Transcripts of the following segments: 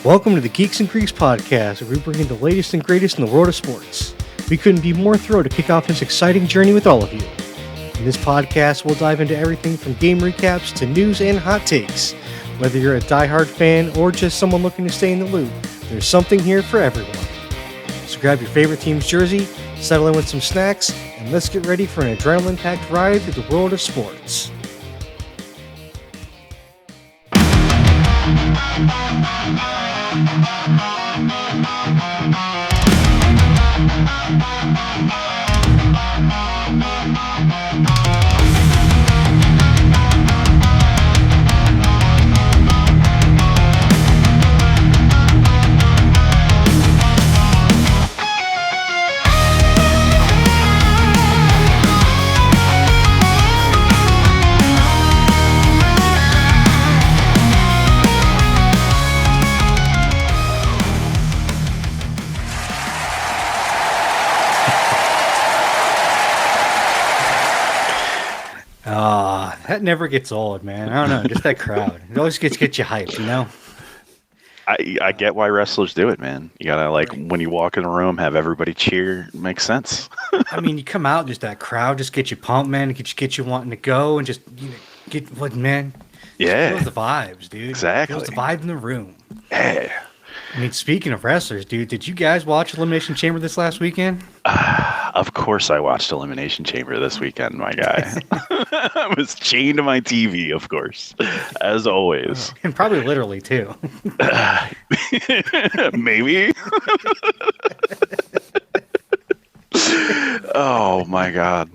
Welcome to the Geeks and Greeks podcast, where we bring in the latest and greatest in the world of sports. We couldn't be more thrilled to kick off this exciting journey with all of you. In this podcast, we'll dive into everything from game recaps to news and hot takes. Whether you're a diehard fan or just someone looking to stay in the loop, there's something here for everyone. So grab your favorite team's jersey, settle in with some snacks, and let's get ready for an adrenaline-packed ride through the world of sports. That never gets old, man. I don't know, just that crowd. It always gets you hyped, you know? I get why wrestlers do it, man. You gotta, when you walk in a room, have everybody cheer. It makes sense. I mean, you come out, just that crowd, just get you pumped, man. Get you wanting to go and just get what, man? Yeah. Feels the vibes, dude. Exactly. Feels the vibe in the room. Yeah. I mean, speaking of wrestlers, dude, did you guys watch Elimination Chamber this last weekend? Of course I watched Elimination Chamber this weekend, my guy. I was chained to my TV, of course, as always. And probably literally, too. Maybe. Oh, my God.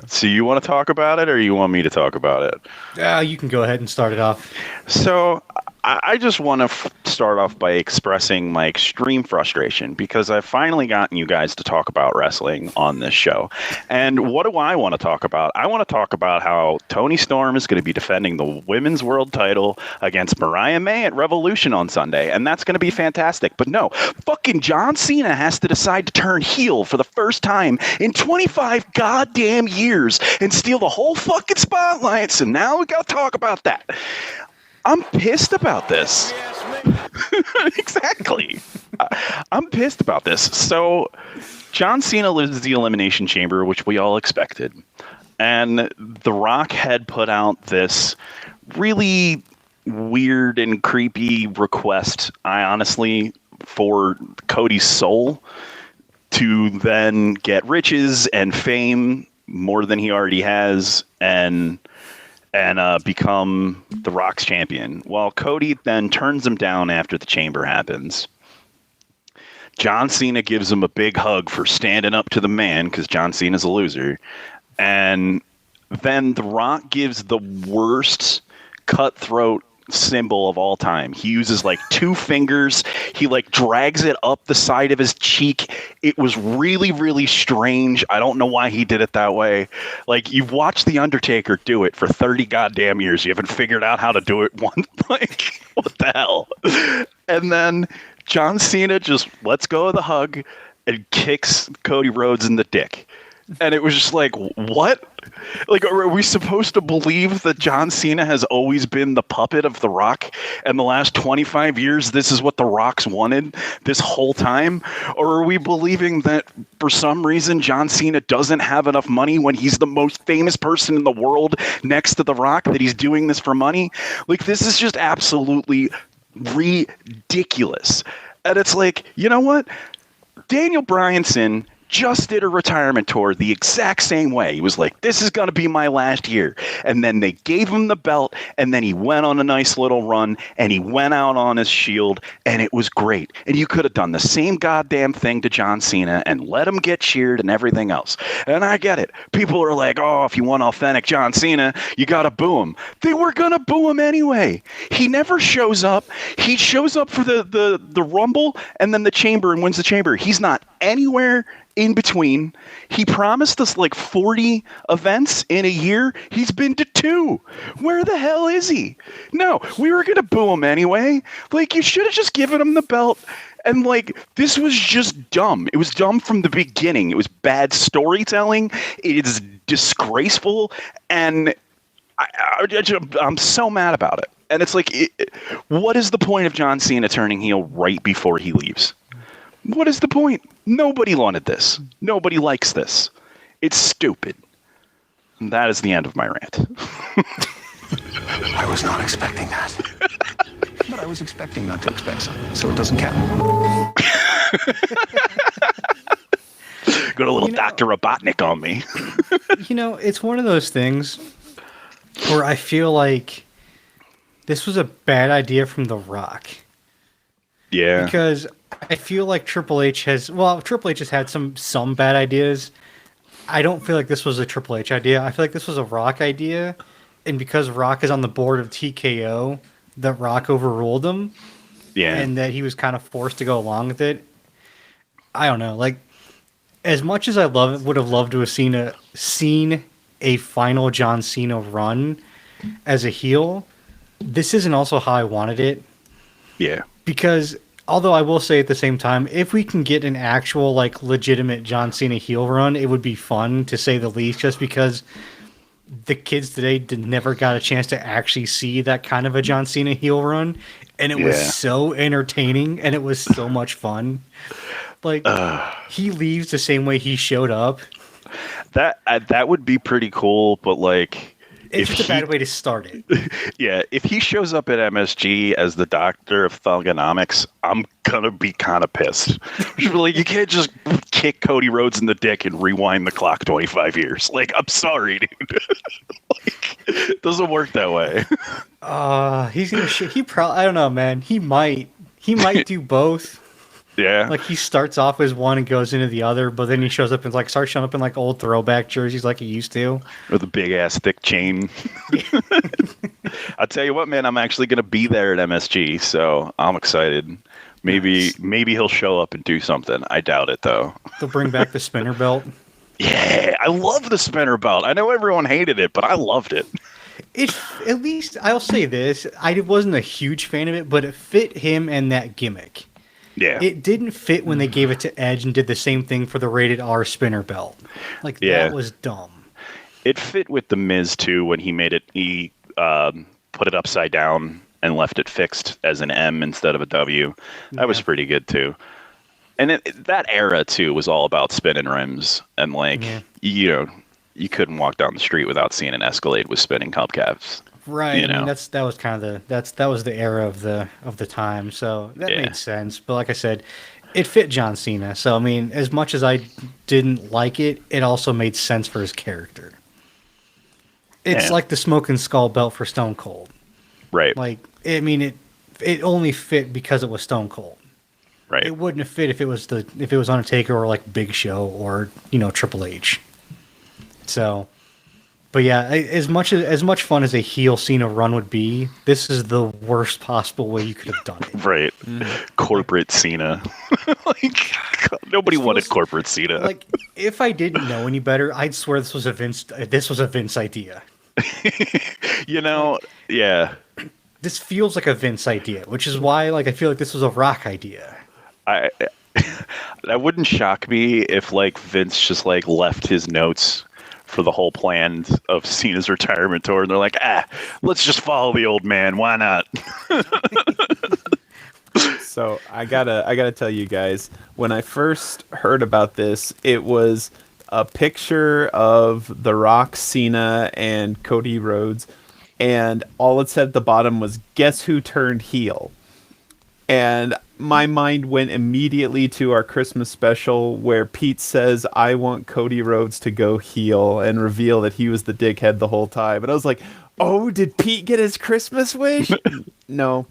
So you want to talk about it, or you want me to talk about it? You can go ahead and start it off. So I just want to start off by expressing my extreme frustration because I've finally gotten you guys to talk about wrestling on this show. And what do I want to talk about? I want to talk about how Toni Storm is going to be defending the women's world title against Mariah May at Revolution on Sunday. And that's going to be fantastic. But no, fucking John Cena has to decide to turn heel for the first time in 25 goddamn years and steal the whole fucking spotlight. So now we got to talk about that. I'm pissed about this. Exactly. I'm pissed about this. So John Cena loses the Elimination Chamber, which we all expected. And The Rock had put out this really weird and creepy request, for Cody's soul to then get riches and fame more than he already has and become The Rock's champion. While Cody then turns him down after the chamber happens. John Cena gives him a big hug for standing up to the man, because John Cena's a loser. And then The Rock gives the worst cutthroat symbol of all time. He uses two fingers. He drags it up the side of his cheek. It was really, really strange. I don't know why he did it that way. You've watched The Undertaker do it for 30 goddamn years. You haven't figured out how to do it once. What the hell? And then John Cena just lets go of the hug and kicks Cody Rhodes in the dick. And it was just what? Are we supposed to believe that John Cena has always been the puppet of The Rock, and the last 25 years this is what The Rock's wanted this whole time? Or are we believing that for some reason John Cena doesn't have enough money when he's the most famous person in the world next to The Rock, that he's doing this for money? This is just absolutely ridiculous. And it's you know what? Daniel Bryanson just did a retirement tour the exact same way. He was this is going to be my last year. And then they gave him the belt, and then he went on a nice little run, and he went out on his shield, and it was great. And you could have done the same goddamn thing to John Cena and let him get cheered and everything else. And I get it. People are oh, if you want authentic John Cena, you got to boo him. They were going to boo him anyway. He never shows up. He shows up for the Rumble and then the Chamber and wins the Chamber. He's not anywhere in between. He promised us 40 events in a year. He's been to 2. Where the hell is he? No, we were going to boo him anyway. You should have just given him the belt. And this was just dumb. It was dumb from the beginning. It was bad storytelling. It is disgraceful. And I'm so mad about it. And it's like, what is the point of John Cena turning heel right before he leaves? What is the point? Nobody wanted this. Nobody likes this. It's stupid. And that is the end of my rant. I was not expecting that. But I was expecting not to expect something, so it doesn't count. Got a little Dr. Robotnik on me. It's one of those things where I feel like this was a bad idea from The Rock. Yeah. Because I feel like Triple H has had some bad ideas. I don't feel like this was a Triple H idea. I feel like this was a Rock idea. And because Rock is on the board of TKO, that Rock overruled him. Yeah. And that he was kind of forced to go along with it. I don't know. Like, as much as I would have loved to have seen a final John Cena run as a heel, this isn't also how I wanted it. Yeah. Because, although I will say at the same time, if we can get an actual, like, legitimate John Cena heel run, it would be fun, to say the least, just because the kids today never got a chance to actually see that kind of a John Cena heel run, and it was so entertaining, and it was so much fun. Like, he leaves the same way he showed up. That would be pretty cool, but, like... It's just a bad way to start it. Yeah, if he shows up at MSG as the doctor of thugonomics, I'm gonna be kind of pissed. Like, you can't just kick Cody Rhodes in the dick and rewind the clock 25 years. Like, I'm sorry, dude. Like, it doesn't work that way. He's gonna. He probably. I don't know, man. He might do both. Yeah. Like, he starts off as one and goes into the other, but then he shows up and starts showing up in like old throwback jerseys like he used to. With a big ass thick chain. I'll tell you what, man, I'm actually gonna be there at MSG, so I'm excited. Maybe he'll show up and do something. I doubt it though. They'll bring back the spinner belt. Yeah, I love the spinner belt. I know everyone hated it, but I loved it. At least I'll say this: I wasn't a huge fan of it, but it fit him and that gimmick. Yeah. It didn't fit when they gave it to Edge and did the same thing for the rated R spinner belt. Like, that was dumb. It fit with The Miz, too, when he put it upside down and left it fixed as an M instead of a W. That was pretty good, too. And that era, too, was all about spinning rims. And, like, you couldn't walk down the street without seeing an Escalade with spinning hubcaps. Right. I mean, that was kind of that was the era of the time, so that made sense. But like I said, it fit John Cena. So I mean, as much as I didn't like it, it also made sense for his character. It's like the Smoking Skull belt for Stone Cold. Right. Like, I mean, it only fit because it was Stone Cold. Right. It wouldn't have fit if it was Undertaker or like Big Show or Triple H. So. But yeah, as much fun as a heel Cena run would be, this is the worst possible way you could have done it. Right. Corporate Cena. Like, nobody wanted corporate Cena. Like, if I didn't know any better, I'd swear this was a Vince idea. Yeah. This feels like a Vince idea, which is why I feel like this was a Rock idea. That wouldn't shock me if Vince just left his notes for the whole plan of Cena's retirement tour, and they're like, let's just follow the old man. Why not? So I gotta tell you guys, when I first heard about this, it was a picture of The Rock, Cena, and Cody Rhodes, and all it said at the bottom was, "Guess who turned heel?" And my mind went immediately to our Christmas special where Pete says, "I want Cody Rhodes to go heel," and reveal that he was the dickhead the whole time. And I was like, oh, did Pete get his Christmas wish? No.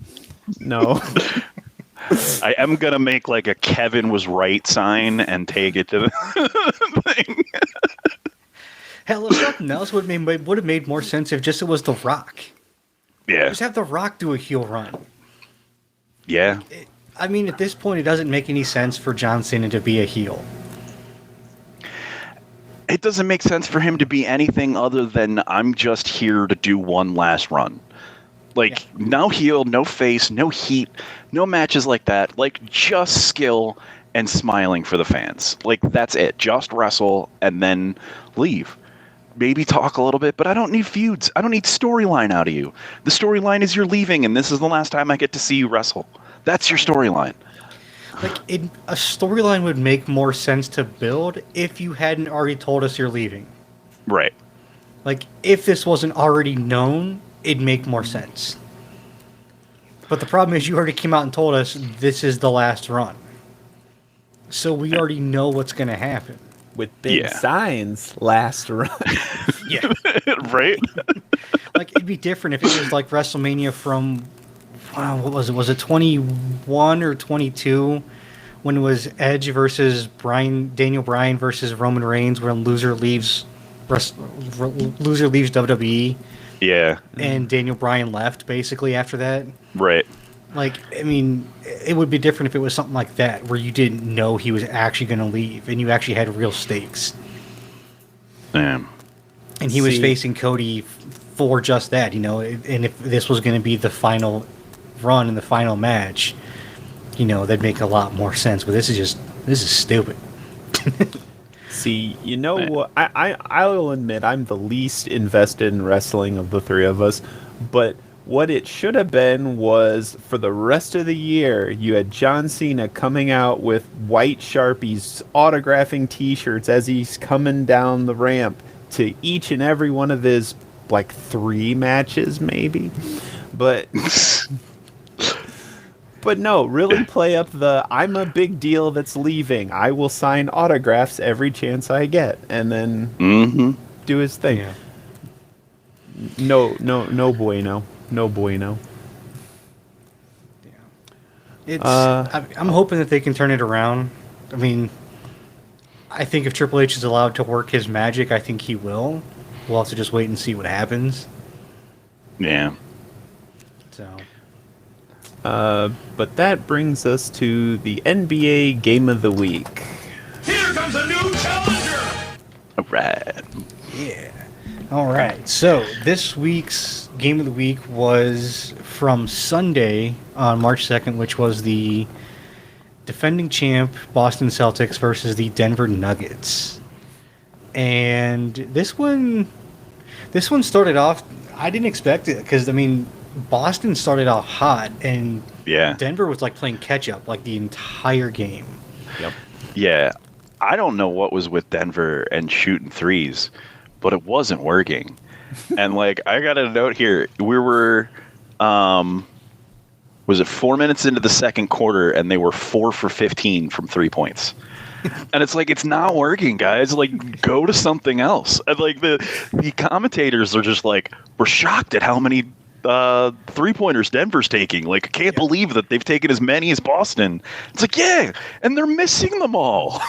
I am going to make a Kevin was right sign and take it to the thing. Hell, if something else would have made more sense if it was The Rock. Yeah. Just have The Rock do a heel run. Yeah. I mean, at this point, it doesn't make any sense for John Cena to be a heel. It doesn't make sense for him to be anything other than, I'm just here to do one last run. No heel, no face, no heat, no matches like that. Just skill and smiling for the fans. That's it. Just wrestle and then leave. maybe talk a little bit, but I don't need feuds. I don't need storyline out of you. The storyline is you're leaving, and this is the last time I get to see you wrestle. That's your storyline. Like, a storyline would make more sense to build if you hadn't already told us you're leaving. Right. Like, if this wasn't already known, it'd make more sense. But the problem is you already came out and told us this is the last run. So we already know what's going to happen. With big signs, last run. Yeah. Right? Like, it'd be different if it was like WrestleMania from, what was it? Was it 21 or 22? When it was Edge versus Daniel Bryan versus Roman Reigns, when loser leaves WWE. Yeah. And Daniel Bryan left basically after that. Right. Like, I mean, it would be different if it was something like that, where you didn't know he was actually going to leave, and you actually had real stakes. Damn. And he was facing Cody for just that, and if this was going to be the final run and the final match, that'd make a lot more sense. But this is stupid. See, what? I'll admit I'm the least invested in wrestling of the three of us, but what it should have been was for the rest of the year, you had John Cena coming out with white Sharpies, autographing T-shirts as he's coming down the ramp to each and every one of his, 3 matches, maybe. But no, really play up the I'm a big deal that's leaving. I will sign autographs every chance I get, and then do his thing. Yeah. No bueno. No bueno. Yeah. I'm hoping that they can turn it around. I mean, I think if Triple H is allowed to work his magic, I think he will. We'll have to just wait and see what happens. Yeah. So. But that brings us to the NBA Game of the Week. Here comes a new challenger! All right. Yeah. All right. So this week's Game of the Week was from Sunday on March 2nd, which was the defending champ Boston Celtics versus the Denver Nuggets. And this one started off, I didn't expect it because, Boston started off hot and Denver was playing catch up the entire game. Yep. Yeah. I don't know what was with Denver and shooting threes, but it wasn't working. And I got a note here. We were, was it 4 minutes into the second quarter, and they were 4 for 15 from 3 points. And it's it's not working, guys. Go to something else. And the commentators are just we're shocked at how many 3-pointers Denver's taking. Can't believe that they've taken as many as Boston. It's and they're missing them all.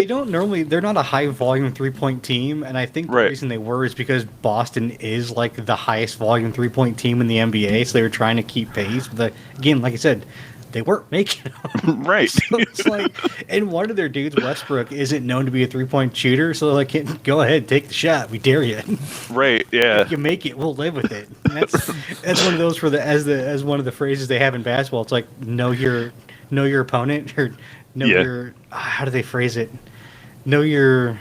They're not a high volume 3-point team, and I think the reason they were is because Boston is the highest volume 3-point team in the NBA, so they were trying to keep pace. But again, like I said, they weren't making them. Right. So it's and one of their dudes, Westbrook, isn't known to be a 3-point shooter, so go ahead, take the shot. We dare you. Right. Yeah. If you make it, we'll live with it. And that's one of those as one of the phrases they have in basketball. It's know your opponent, or know your, how do they phrase it? Know your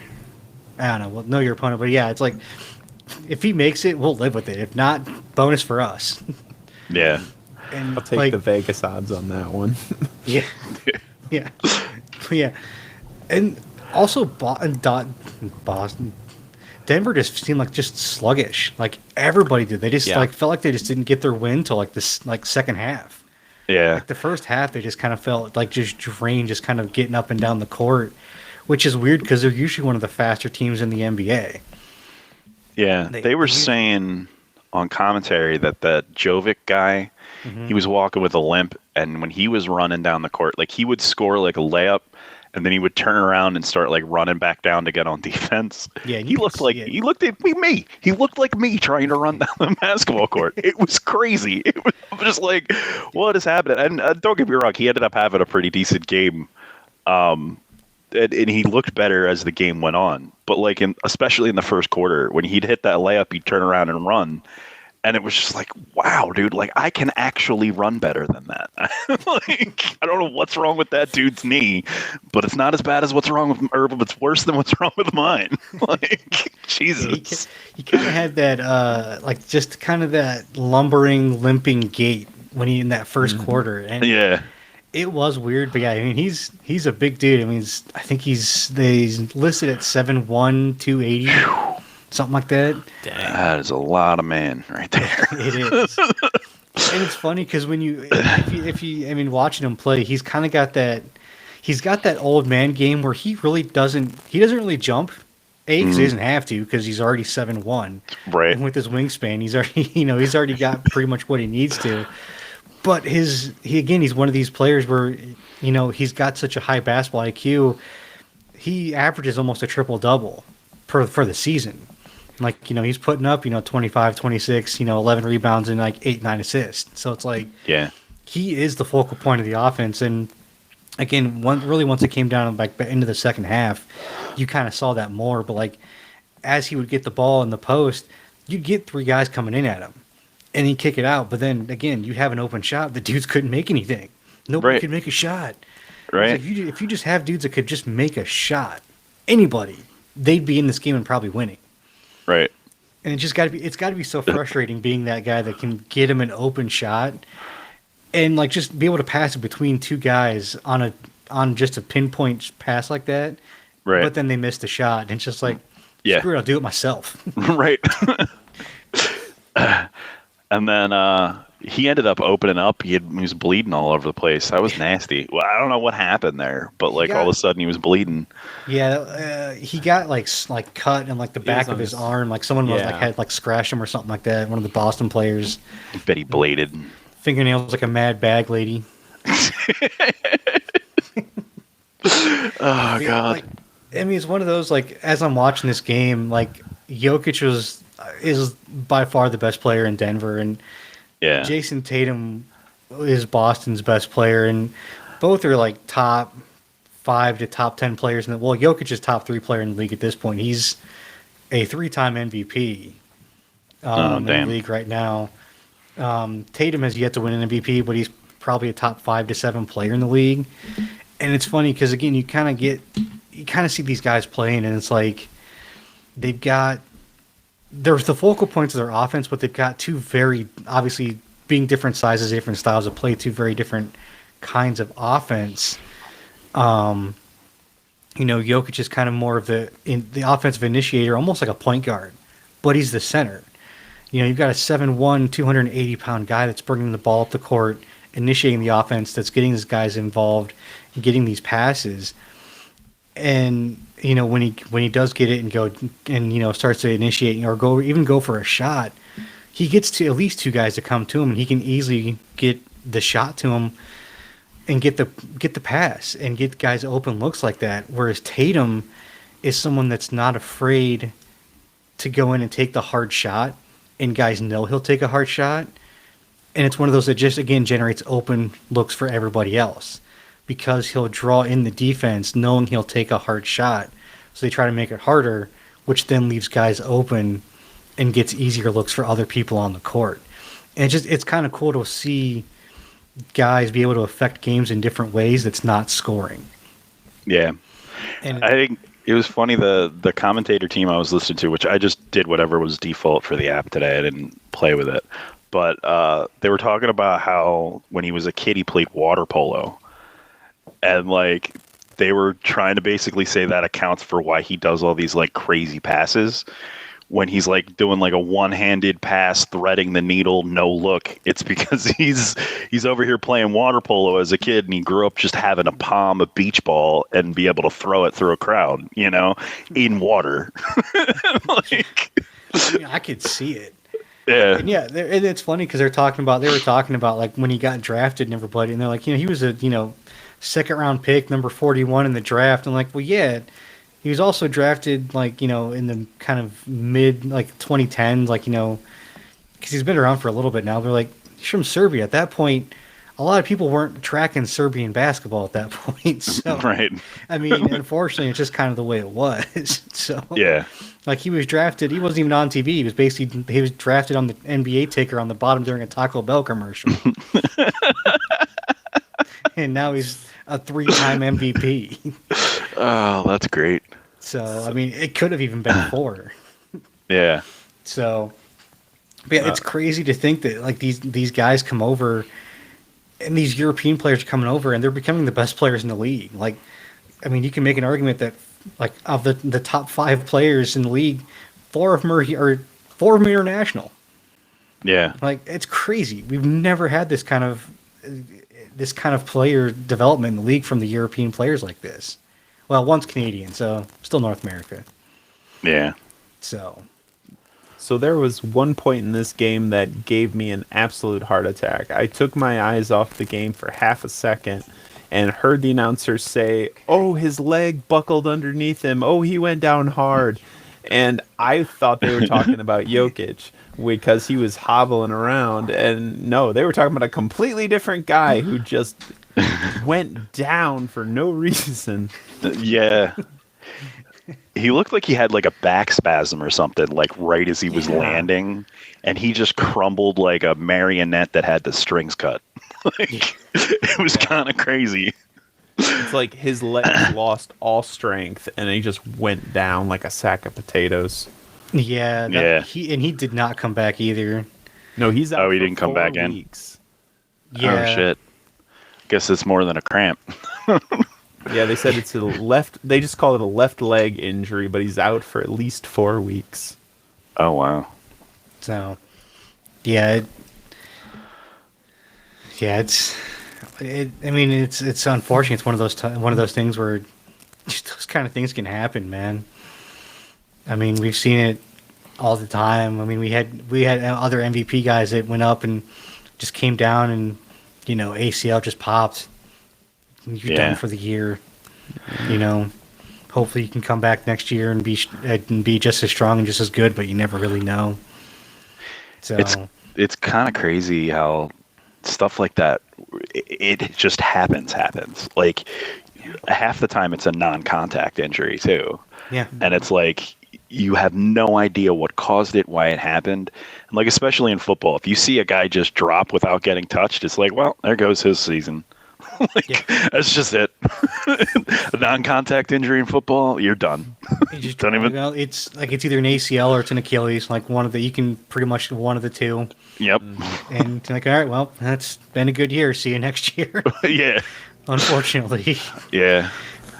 opponent. But yeah, it's if he makes it, we'll live with it. If not, bonus for us. Yeah. And I'll take the Vegas odds on that one. Yeah. Yeah. Yeah. And also Boston, Denver just seemed just sluggish. Everybody did. They just felt like they just didn't get their win till this second half. Yeah. The first half they just kind of felt just drained, just kind of getting up and down the court, which is weird because they're usually one of the faster teams in the NBA. Yeah. They were saying on commentary that Jovic guy, he was walking with a limp, and when he was running down the court, he would score a layup, and then he would turn around and start running back down to get on defense. Yeah, he looked like me. He looked like me trying to run down the basketball court. It was crazy. It was just what is happening? And don't get me wrong, he ended up having a pretty decent game, and he looked better as the game went on. But especially in the first quarter, when he'd hit that layup, he'd turn around and run. And it was just like, wow, dude, like I can actually run better than that. Like, I don't know what's wrong with that dude's knee, but it's not as bad as what's wrong with but it's worse than what's wrong with mine. Like, Jesus. He kind of had that, like, just kind of that lumbering, limping gait when he in that first quarter. And Yeah. it was weird, but yeah, I mean, he's a big dude. I mean, I think he's listed at 7'1", 280. Something like that. Dang. That is a lot of man right there. It is. And it's funny because when if you, I mean, watching him play, he's kind of got that, he's got that old man game where he doesn't really jump. Because he doesn't have to because he's already 7'1". Right. And with his wingspan, he's already got pretty much what he needs to. But he's one of these players where, he's got such a high basketball IQ. He averages almost a triple-double for the season. Like, he's putting up, 25, 26, 11 rebounds and like 8, 9 assists. So it's like, Yeah. he is the focal point of the offense. And again, once it came down like into the second half, you kind of saw that more. But like, as he would get the ball in the post, you'd get 3 guys coming in at him and he'd kick it out. But then again, you'd have an open shot. The dudes couldn't make anything. Nobody could make a shot. Right. Like if you just have dudes that could just make a shot, anybody, they'd be in this game and probably winning. Right. And it's got to be so frustrating being that guy that can get him an open shot and like just be able to pass it between 2 guys on just a pinpoint pass like that. Right. But then they missed the shot and it's just like, Yeah. screw it, I'll do it myself. Right. And then he ended up opening up. He was bleeding all over the place. That was nasty. Well, I don't know what happened there, but like all of a sudden he was bleeding. Yeah, he got like cut in like the back of his arm. Like someone was had like scratched him or something like that. One of the Boston players. I bet he bladed. Fingernails like a mad bag lady. Oh God. Like, I mean, it's one of those, like, as I'm watching this game, like, Jokic is by far the best player in Denver, and Jason Tatum is Boston's best player, and both are, like, top 5 to top 10 players. Well, Jokic is top 3 player in the league at this point. He's a 3-time MVP in the league right now. Tatum has yet to win an MVP, but he's probably a top 5 to 7 player in the league. And it's funny because, again, you kind of see these guys playing, and it's like there's the focal points of their offense, but they've got 2 very, obviously, being different sizes, different styles of play, 2 very different kinds of offense. Jokic is kind of more of the offensive initiator, almost like a point guard, but he's the center. You've got a 7'1", 280-pound guy that's bringing the ball up the court, initiating the offense, that's getting these guys involved, getting these passes. And when he does get it and go and starts to initiate or go for a shot, he gets to at least 2 guys to come to him, and he can easily get the shot to him and get the pass and get guys open looks like that. Whereas Tatum is someone that's not afraid to go in and take the hard shot, and guys know he'll take a hard shot. And it's one of those that just, again, generates open looks for everybody else because he'll draw in the defense knowing he'll take a hard shot. So they try to make it harder, which then leaves guys open and gets easier looks for other people on the court. And it's kind of cool to see guys be able to affect games in different ways that's not scoring. Yeah. And I think it was funny, the commentator team I was listening to, which I just did whatever was default for the app today. I didn't play with it. But they were talking about how when he was a kid, he played water polo. And, like, they were trying to basically say that accounts for why he does all these, like, crazy passes. When he's, like, doing, like, a one-handed pass, threading the needle, no look. It's because he's over here playing water polo as a kid, and he grew up just having a palm, a beach ball, and be able to throw it through a crowd, in water. Like, I could see it. Yeah. And yeah, and it's funny because they were talking about like when he got drafted and everybody, and they're like, he was a second round pick, number 41 in the draft, and like, well, yeah, he was also drafted like in the kind of mid like 2010s, like because he's been around for a little bit now. They're like, he's from Serbia. At that point, a lot of people weren't tracking Serbian basketball at that point. So right. I mean, unfortunately, it's just kind of the way it was. So yeah. Like he was drafted, he wasn't even on TV. He was drafted on the NBA ticker on the bottom during a Taco Bell commercial. And now he's a 3-time MVP. Oh, that's great. So, I mean, it could have even been 4. Yeah. So, but yeah, it's crazy to think that like these guys come over, and these European players are coming over, and they're becoming the best players in the league. Like, I mean, you can make an argument that like of the top 5 players in the league, 4 of them are international. Yeah. Like, it's crazy. We've never had this kind of player development in the league from the European players like this. Well, one's Canadian, so still North America. Yeah. So there was one point in this game that gave me an absolute heart attack. I took my eyes off the game for half a second and heard the announcer say, "Oh, his leg buckled underneath him. Oh, he went down hard." And I thought they were talking about Jokic because he was hobbling around. And no, they were talking about a completely different guy who just went down for no reason. Yeah. He looked like he had like a back spasm or something, like right as he was landing, and he just crumbled like a marionette that had the strings cut. It was kind of crazy. It's like his legs lost all strength, and he just went down like a sack of potatoes. Yeah. He did not come back either. No, he's out. Oh, he for didn't come 4 back weeks. Yeah. Oh shit. Guess it's more than a cramp. Yeah, they said it's a left. They just call it a left leg injury, but he's out for at least 4 weeks. Oh wow. So, yeah, it's unfortunate. It's one of those things where just those kind of things can happen, man. I mean, we've seen it all the time. I mean, we had other MVP guys that went up and just came down, and ACL just popped. You're done for the year. Hopefully you can come back next year and be just as strong and just as good, but you never really know. So it's kind of crazy how stuff like that, it just happens. Like half the time it's a non-contact injury too. Yeah. And it's like you have no idea what caused it, why it happened. And like especially in football, if you see a guy just drop without getting touched, it's like, well, there goes his season. That's just it. A non-contact injury in football, you're done. You just don't even. It's like it's either an ACL or it's an Achilles. Like you can pretty much one of the two. Yep. And like, all right, well, that's been a good year. See you next year. Yeah. Unfortunately. Yeah.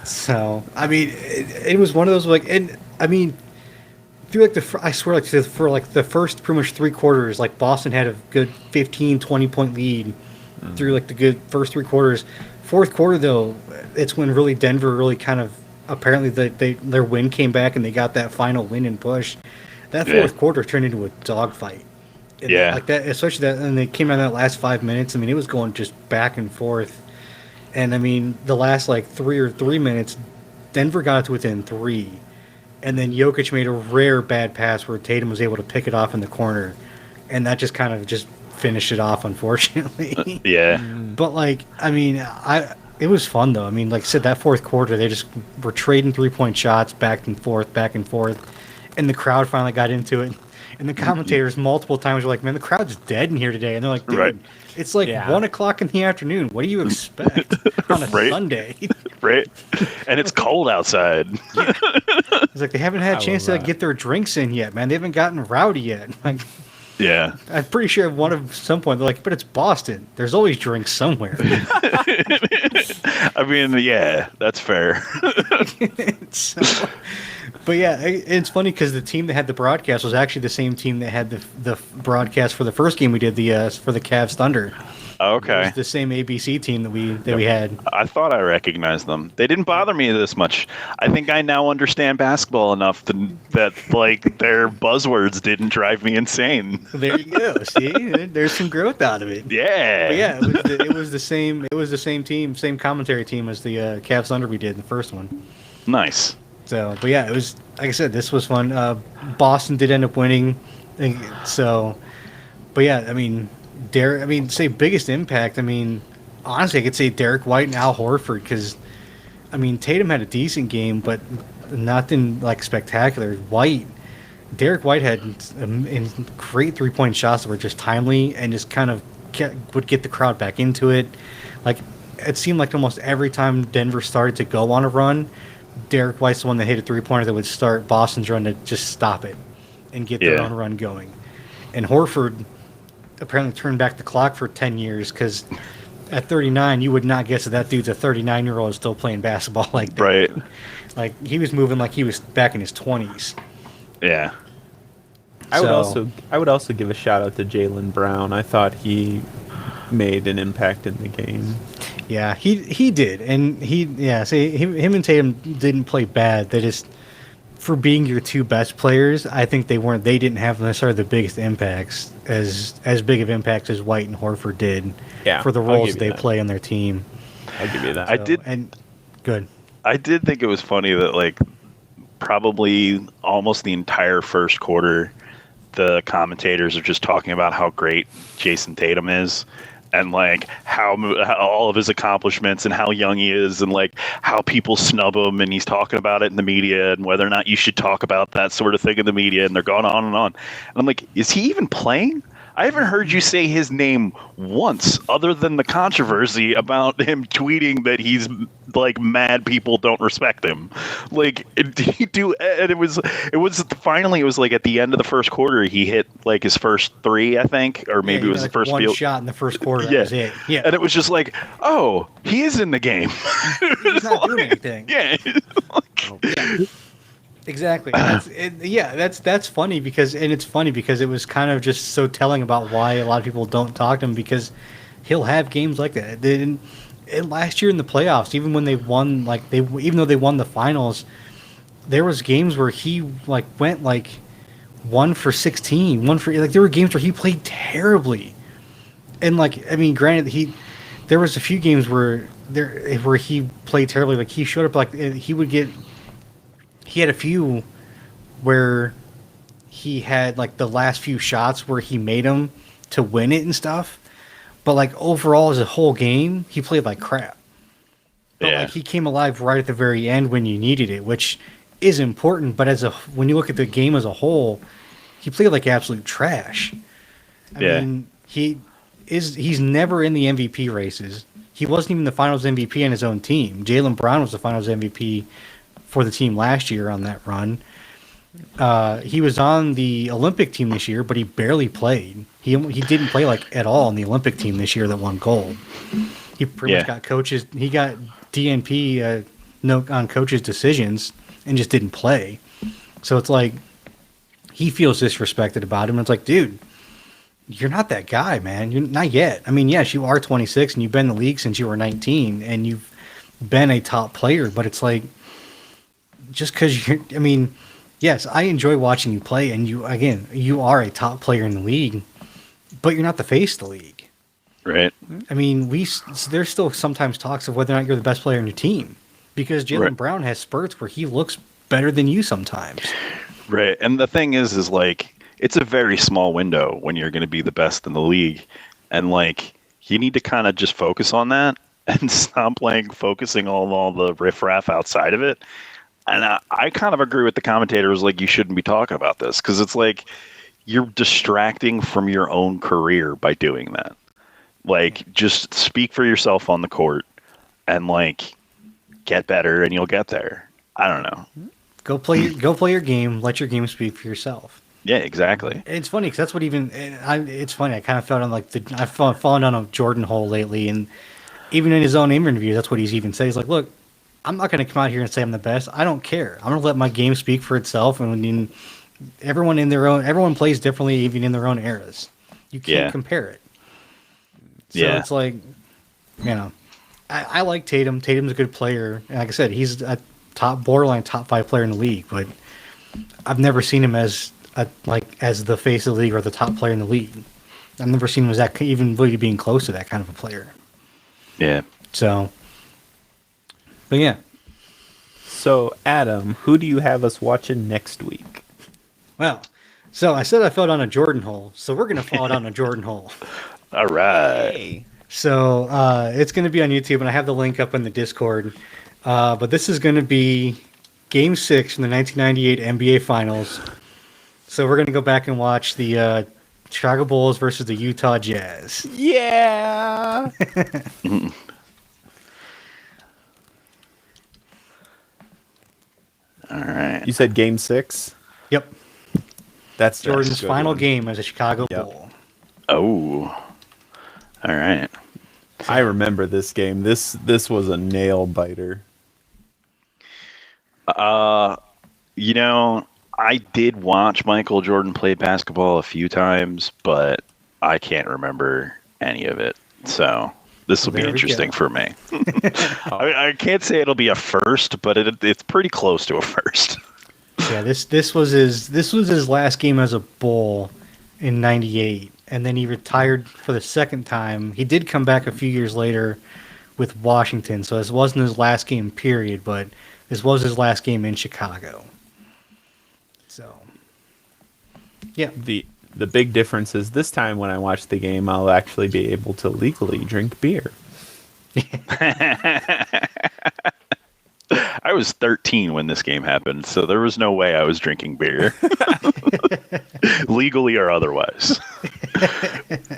So I mean, it was one of those like, and I mean, through like I swear, like for like the first pretty much 3 quarters, like Boston had a good 15, 20-point lead. Through like the good first 3 quarters. 4th quarter though, it's when really Denver really kind of apparently their win came back and they got that final win and push. That 4th quarter turned into a dogfight. Like that, especially that, and they came out in that last 5 minutes. I mean, it was going just back and forth. And I mean, the last like 3 minutes, Denver got to within 3, and then Jokic made a rare bad pass where Tatum was able to pick it off in the corner, and that just kind of just finish it off, unfortunately. Yeah. But like, I mean, it was fun though. I mean, like I said, that 4th quarter, they just were trading 3-point shots back and forth, and the crowd finally got into it. And the commentators multiple times were like, "Man, the crowd's dead in here today." And they're like, "Dude, it's like 1:00 in the afternoon. What do you expect on a Sunday?" Right. And it's cold outside. It's like they haven't had a chance to get their drinks in yet, man. They haven't gotten rowdy yet. Like. Yeah. I'm pretty sure at some point they're like, but it's Boston. There's always drinks somewhere. I mean, yeah, that's fair. But yeah, it's funny because the team that had the broadcast was actually the same team that had the broadcast for the first game we did, for the Cavs Thunder. Okay. It was the same ABC team that we had. I thought I recognized them. They didn't bother me this much. I think I now understand basketball enough that like their buzzwords didn't drive me insane. There you go. See, there's some growth out of it. Yeah. But yeah, it was the same. It was the same team, same commentary team as the Cavs Thunder we did in the first one. Nice. So, but yeah, it was like I said, this was fun. Boston did end up winning, so. But yeah, I mean. Say biggest impact. I mean, honestly, I could say Derek White and Al Horford because, I mean, Tatum had a decent game, but nothing like spectacular. Derek White had great 3-point shots that were just timely and just kind of would get the crowd back into it. Like, it seemed like almost every time Denver started to go on a run, Derek White's the one that hit a 3-pointer that would start Boston's run to just stop it and get their own run going. And Horford apparently turned back the clock for 10 years because at 39, you would not guess that dude's a 39-year-old still playing basketball like that. Right. Like, he was moving like he was back in his 20s. Yeah. I would also give a shout out to Jaylen Brown. I thought he made an impact in the game. Yeah, he did, and him and Tatum didn't play bad. They just, for being your two best players, I think they didn't have necessarily the biggest impacts, as big of impacts as White and Horford did for the roles they play on their team. I'll give you that. Good. I did think it was funny that, like, probably almost the entire first quarter, the commentators are just talking about how great Jason Tatum is, and like how all of his accomplishments and how young he is, and like how people snub him, and he's talking about it in the media and whether or not you should talk about that sort of thing in the media, and they're going on and on. And I'm like, is he even playing? I haven't heard you say his name once, other than the controversy about him tweeting that he's like mad people don't respect him. Like, did he do? And it was finally, it was like at the end of the first quarter, he hit like his first three, I think, or maybe it was the first one shot in the first quarter. That was it. Yeah, and it was just like, oh, he is in the game. He's not doing anything. Yeah. Exactly. That's funny because it was kind of just so telling about why a lot of people don't talk to him, because he'll have games like that. And last year in the playoffs, even when they won, even though they won the finals, there was games where he like went like 1 for 16, there were games where he played terribly. And like, I mean, granted, there was a few games where he played terribly. Like, he showed up like he had a few where he had like the last few shots where he made them to win it and stuff. But like overall as a whole game, he played like crap. But like he came alive right at the very end when you needed it, which is important. But when you look at the game as a whole, he played like absolute trash. I mean, he's never in the MVP races. He wasn't even the Finals MVP on his own team. Jaylen Brown was the Finals MVP for the team last year on that run. He was on the Olympic team this year, but he barely played. He didn't play like at all on the Olympic team this year that won gold. He pretty much got coaches. He got DNP on coaches' decisions and just didn't play. So it's like he feels disrespected about him. It's like, dude, you're not that guy, man. You're not yet. I mean, yes, you are 26 and you've been in the league since you were 19 and you've been a top player, but it's like, just because yes, I enjoy watching you play, and you are a top player in the league, but you're not the face of the league. Right. I mean, there's still sometimes talks of whether or not you're the best player in your team, because Jaylen Brown has spurts where he looks better than you sometimes. Right. And the thing is like, it's a very small window when you're going to be the best in the league. And like, you need to kind of just focus on that and stop focusing on all the riffraff outside of it. And I kind of agree with the commentators, like, you shouldn't be talking about this, because it's like you're distracting from your own career by doing that. Like, just speak for yourself on the court and like get better, and you'll get there. I don't know. Go play your game. Let your game speak for yourself. Yeah, exactly. And it's funny because that's what it's funny. I kind of felt on I've fallen down a Jordan hole lately, and even in his own interview, that's what he's even said. He's like, look, I'm not going to come out here and say I'm the best. I don't care. I'm going to let my game speak for itself. And everyone plays differently, even in their own eras. You can't compare it. So it's like, I like Tatum. Tatum's a good player. And like I said, he's a borderline top 5 player in the league, but I've never seen him as the face of the league or the top player in the league. I've never seen him as even really being close to that kind of a player. Yeah. So, but yeah. So, Adam, who do you have us watching next week? Well, so I said I fell down a Jordan hole, so we're going to fall down a Jordan hole. All right. Hey. So, it's going to be on YouTube, and I have the link up in the Discord. But this is going to be Game 6 in the 1998 NBA Finals. So we're going to go back and watch the Chicago Bulls versus the Utah Jazz. Yeah. All right. You said Game 6? Yep. That's Jordan's a good final one. game as a Chicago Yep. Bull. Oh. All right. I remember this game. This was a nail biter. You know, I did watch Michael Jordan play basketball a few times, but I can't remember any of it. So this will be There we interesting go. for me. I can't say it'll be a first, but it's pretty close to a first. Yeah, this was his last game as a Bull in '98, and then he retired for the second time. He did come back a few years later with Washington, so this wasn't his last game, period. But this was his last game in Chicago. So, yeah, The big difference is this time when I watch the game, I'll actually be able to legally drink beer. I was 13 when this game happened, so there was no way I was drinking beer, legally or otherwise.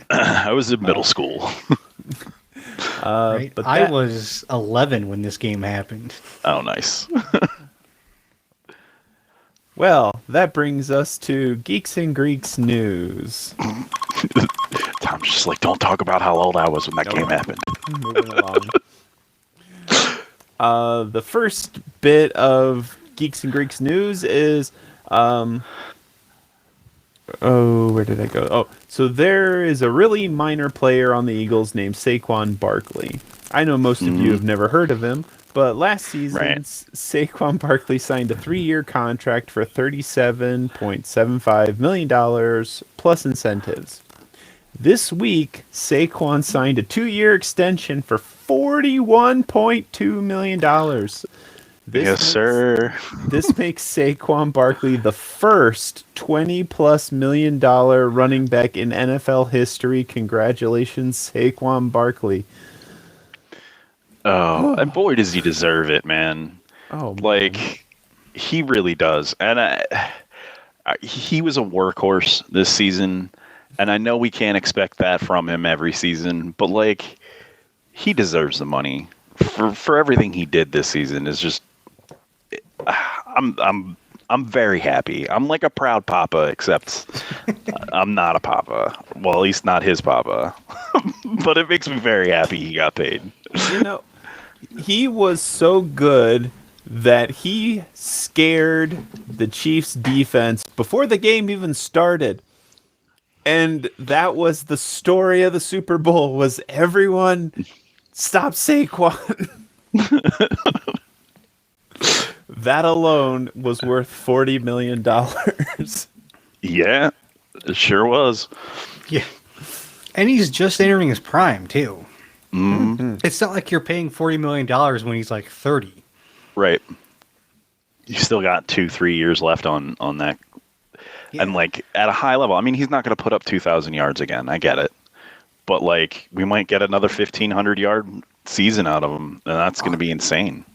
I was in middle school. right. But I that- was 11 when this game happened. Oh, nice. Well, that brings us to Geeks and Greeks news. Tom's just like, don't talk about how old I was when that game happened. Moving along. The first bit of Geeks and Greeks news is, where did I go? Oh, so there is a really minor player on the Eagles named Saquon Barkley. I know most of you have never heard of him, but last season, Right. Saquon Barkley signed a 3-year contract for $37.75 million plus incentives. This week, Saquon signed a 2-year extension for $41.2 million. Yes, sir. This makes Saquon Barkley the first $20+ million running back in NFL history. Congratulations, Saquon Barkley. Oh, and boy, does he deserve it, man. Oh, man. Like, he really does. And he was a workhorse this season, and I know we can't expect that from him every season, but, like, he deserves the money for everything he did this season. Is just, I'm very happy. I'm like a proud papa, except I'm not a papa. Well, at least not his papa. But it makes me very happy he got paid. You know, he was so good that he scared the Chiefs defense before the game even started. And that was the story of the Super Bowl, was everyone stop Saquon. That alone was worth $40 million. Yeah, it sure was. Yeah, and he's just entering his prime too. Mm-hmm. It's not like you're paying $40 million when he's like 30. Right. You still got 2-3 years left on that. Yeah. And, like, at a high level, I mean, he's not going to put up 2,000 yards again. I get it. But, like, we might get another 1,500-yard season out of him, and that's going to be insane.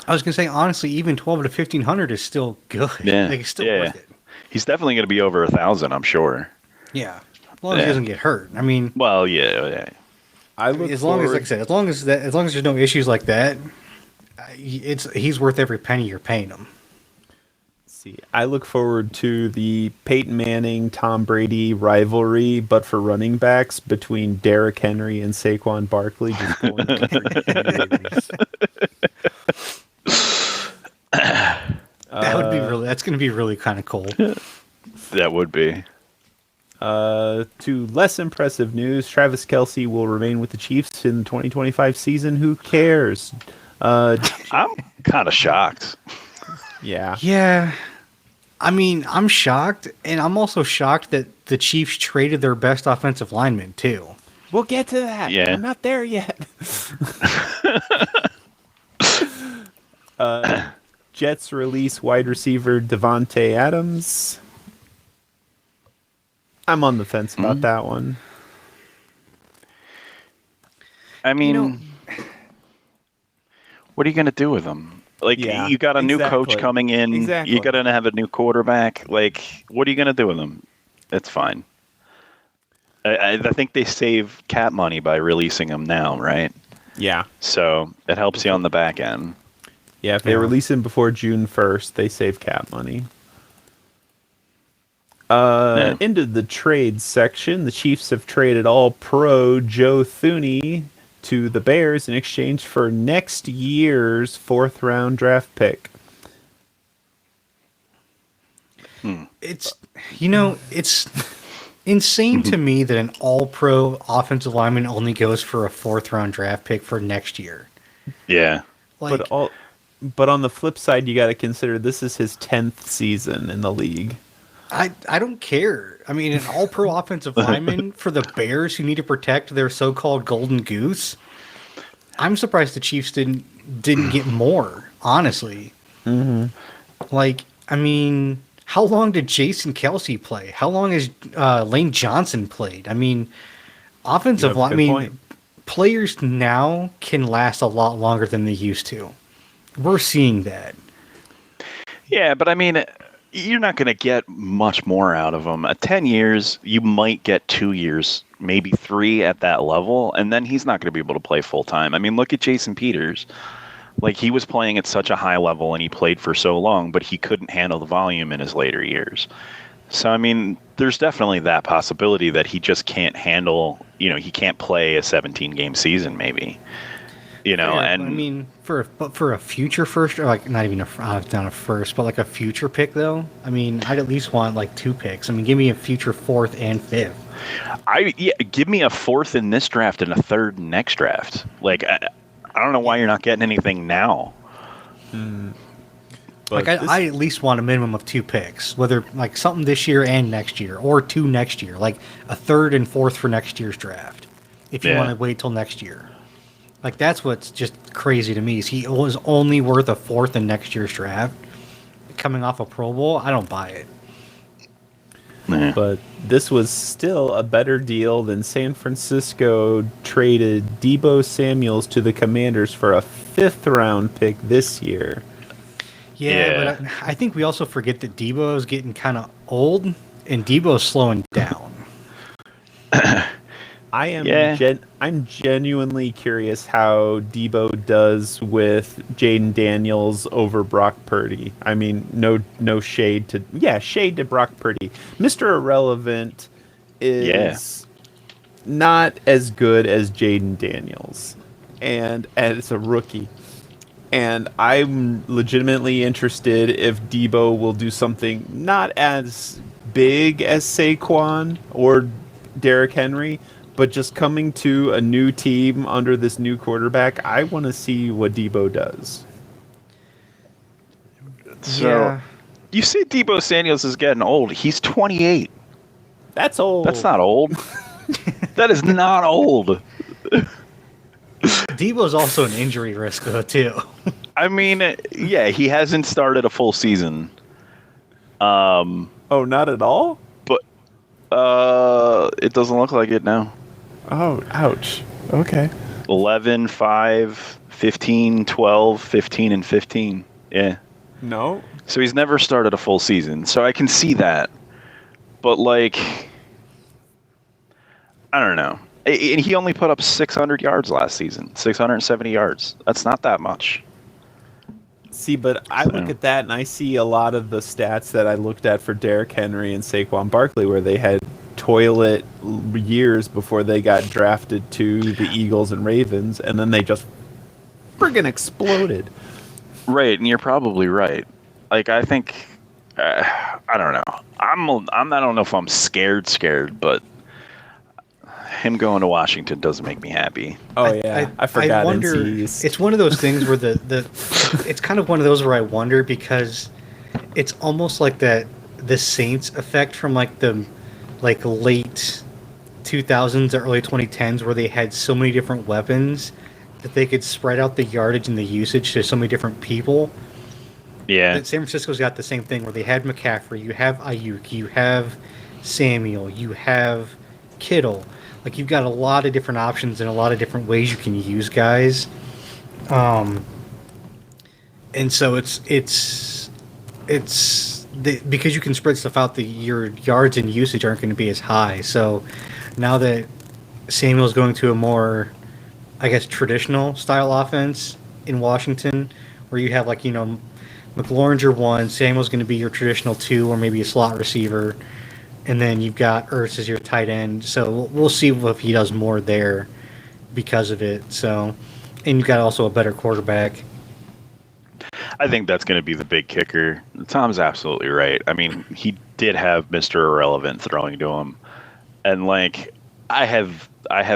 I was gonna say, honestly, even 12 to 1,500 is still good. Yeah. Like, it's still Yeah. worth it. He's definitely going to be over 1,000, I'm sure. Yeah, as long as Yeah. he doesn't get hurt. I mean, Well, yeah. I look as long as, like I said, as long as there's no issues like that, he's worth every penny you're paying him. I look forward to the Peyton Manning, Tom Brady rivalry, but for running backs between Derrick Henry and Saquon Barkley. Just going That would be really. That's gonna be really kind of cool. That would be. To less impressive news, Travis Kelce will remain with the Chiefs in the 2025 season. Who cares? I'm kind of shocked. Yeah. Yeah, I mean, I'm shocked, and I'm also shocked that the Chiefs traded their best offensive lineman too. We'll get to that. Yeah. I'm not there yet. Jets release wide receiver Devontae Adams. I'm on the fence about that one. I mean, know- what are you going to do with him? Like, Yeah, you got a new coach exactly. coming in. Exactly. You got to have a new quarterback. Like, what are you going to do with him? It's fine. I think they save cap money by releasing him now, right? Yeah. So it helps you on the back end. Yeah, if they release him before June 1st, they save cap money. Yeah. Into the trade section, the Chiefs have traded All-Pro Joe Thuney to the Bears in exchange for next year's fourth-round draft pick. It's it's insane to me that an all-pro offensive lineman only goes for a fourth-round draft pick for next year. Yeah. Like, But on the flip side, you got to consider this is his 10th season in the league. I don't care. I mean, an all-pro offensive lineman for the Bears who need to protect their so-called golden goose. I'm surprised the Chiefs didn't get more, honestly. Like, I mean, how long did Jason Kelsey play? How long has Lane Johnson played? I mean, offensive line. I mean, players now can last a lot longer than they used to. We're seeing that. Yeah, but I mean, you're not going to get much more out of him. 10 years, you might get 2 years, maybe 3 at that level, and then he's not going to be able to play full time. I mean, look at Jason Peters. Like, he was playing at such a high level and he played for so long, but he couldn't handle the volume in his later years. So, I mean, there's definitely that possibility that he just can't handle, he can't play a 17-game season, maybe. Yeah, and I mean, for a future first, or like not even not a first, but like a future pick though. I mean, I'd at least want like 2 picks. I mean, give me a future 4th and 5th. give me a 4th in this draft and a 3rd next draft. Like, I don't know why you're not getting anything now. Like, I at least want a minimum of 2 picks, whether like something this year and next year, or 2 next year, like a 3rd and 4th for next year's draft. If you want to wait till next year. Like, that's what's just crazy to me, is he was only worth a 4th in next year's draft. Coming off a Pro Bowl, I don't buy it. Yeah. But this was still a better deal than San Francisco traded Deebo Samuels to the Commanders for a 5th-round pick this year. Yeah, but I think we also forget that Deebo is getting kind of old, and Deebo's slowing down. I'm genuinely curious how Deebo does with Jaden Daniels over Brock Purdy. I mean, no shade to Brock Purdy. Mr. Irrelevant is not as good as Jaden Daniels, and it's a rookie. And I'm legitimately interested if Deebo will do something not as big as Saquon or Derrick Henry, but just coming to a new team under this new quarterback. I want to see what Deebo does. So, you say Deebo Samuels is getting old. He's 28. That's old. That's not old. That is not old. Deebo's also an injury risk, though, too. I mean, yeah, he hasn't started a full season. Oh, not at all? But it doesn't look like it now. Oh, ouch. Okay. 11, 5, 15, 12, 15, and 15. Yeah. No. So he's never started a full season. So I can see that. But, like, I don't know. And he only put up 600 yards last season, 670 yards. That's not that much. See, but I look at that and I see a lot of the stats that I looked at for Derrick Henry and Saquon Barkley, where they had toilet years before they got drafted to the Eagles and Ravens, and then they just friggin' exploded. Right, and you're probably right. Like, I think, I don't know. I don't know if I'm scared, but him going to Washington doesn't make me happy. Oh yeah, I forgot. I wonder. NCs. It's one of those things where it's kind of one of those where I wonder, because it's almost like the Saints effect from like the late 2000s or early 2010s, where they had so many different weapons that they could spread out the yardage and the usage to so many different people. Yeah. San Francisco's got the same thing, where they had McCaffrey, you have Ayuk, you have Samuel, you have Kittle. Like, you've got a lot of different options and a lot of different ways you can use guys. And so because you can spread stuff out, your yards and usage aren't going to be as high. So now that Samuel's going to a more, I guess, traditional style offense in Washington, where you have McLaurin's your one, Samuel's going to be your traditional two, or maybe a slot receiver, and then you've got Ertz as your tight end. So we'll see if he does more there because of it. So, and you've got also a better quarterback. I think that's going to be the big kicker. Tom's absolutely right. I mean, he did have Mr. Irrelevant throwing to him, and I have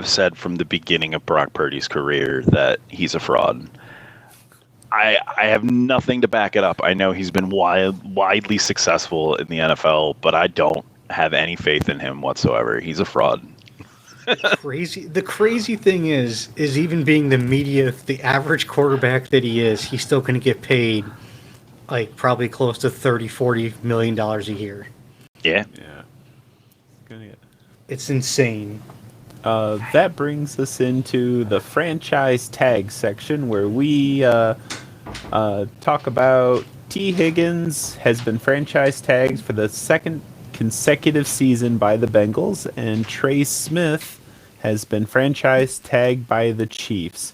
said from the beginning of Brock Purdy's career that he's a fraud. I have nothing to back it up. I know he's been widely successful in the NFL, but I don't have any faith in him whatsoever. He's a fraud. The crazy thing is even being the average quarterback that he is, he's still going to get paid probably close to $30-40 million a year. Yeah. It's insane. That brings us into the franchise tag section, where we talk about T. Higgins has been franchise tagged for the second consecutive season by the Bengals, and Trey Smith has been franchise tagged by the Chiefs.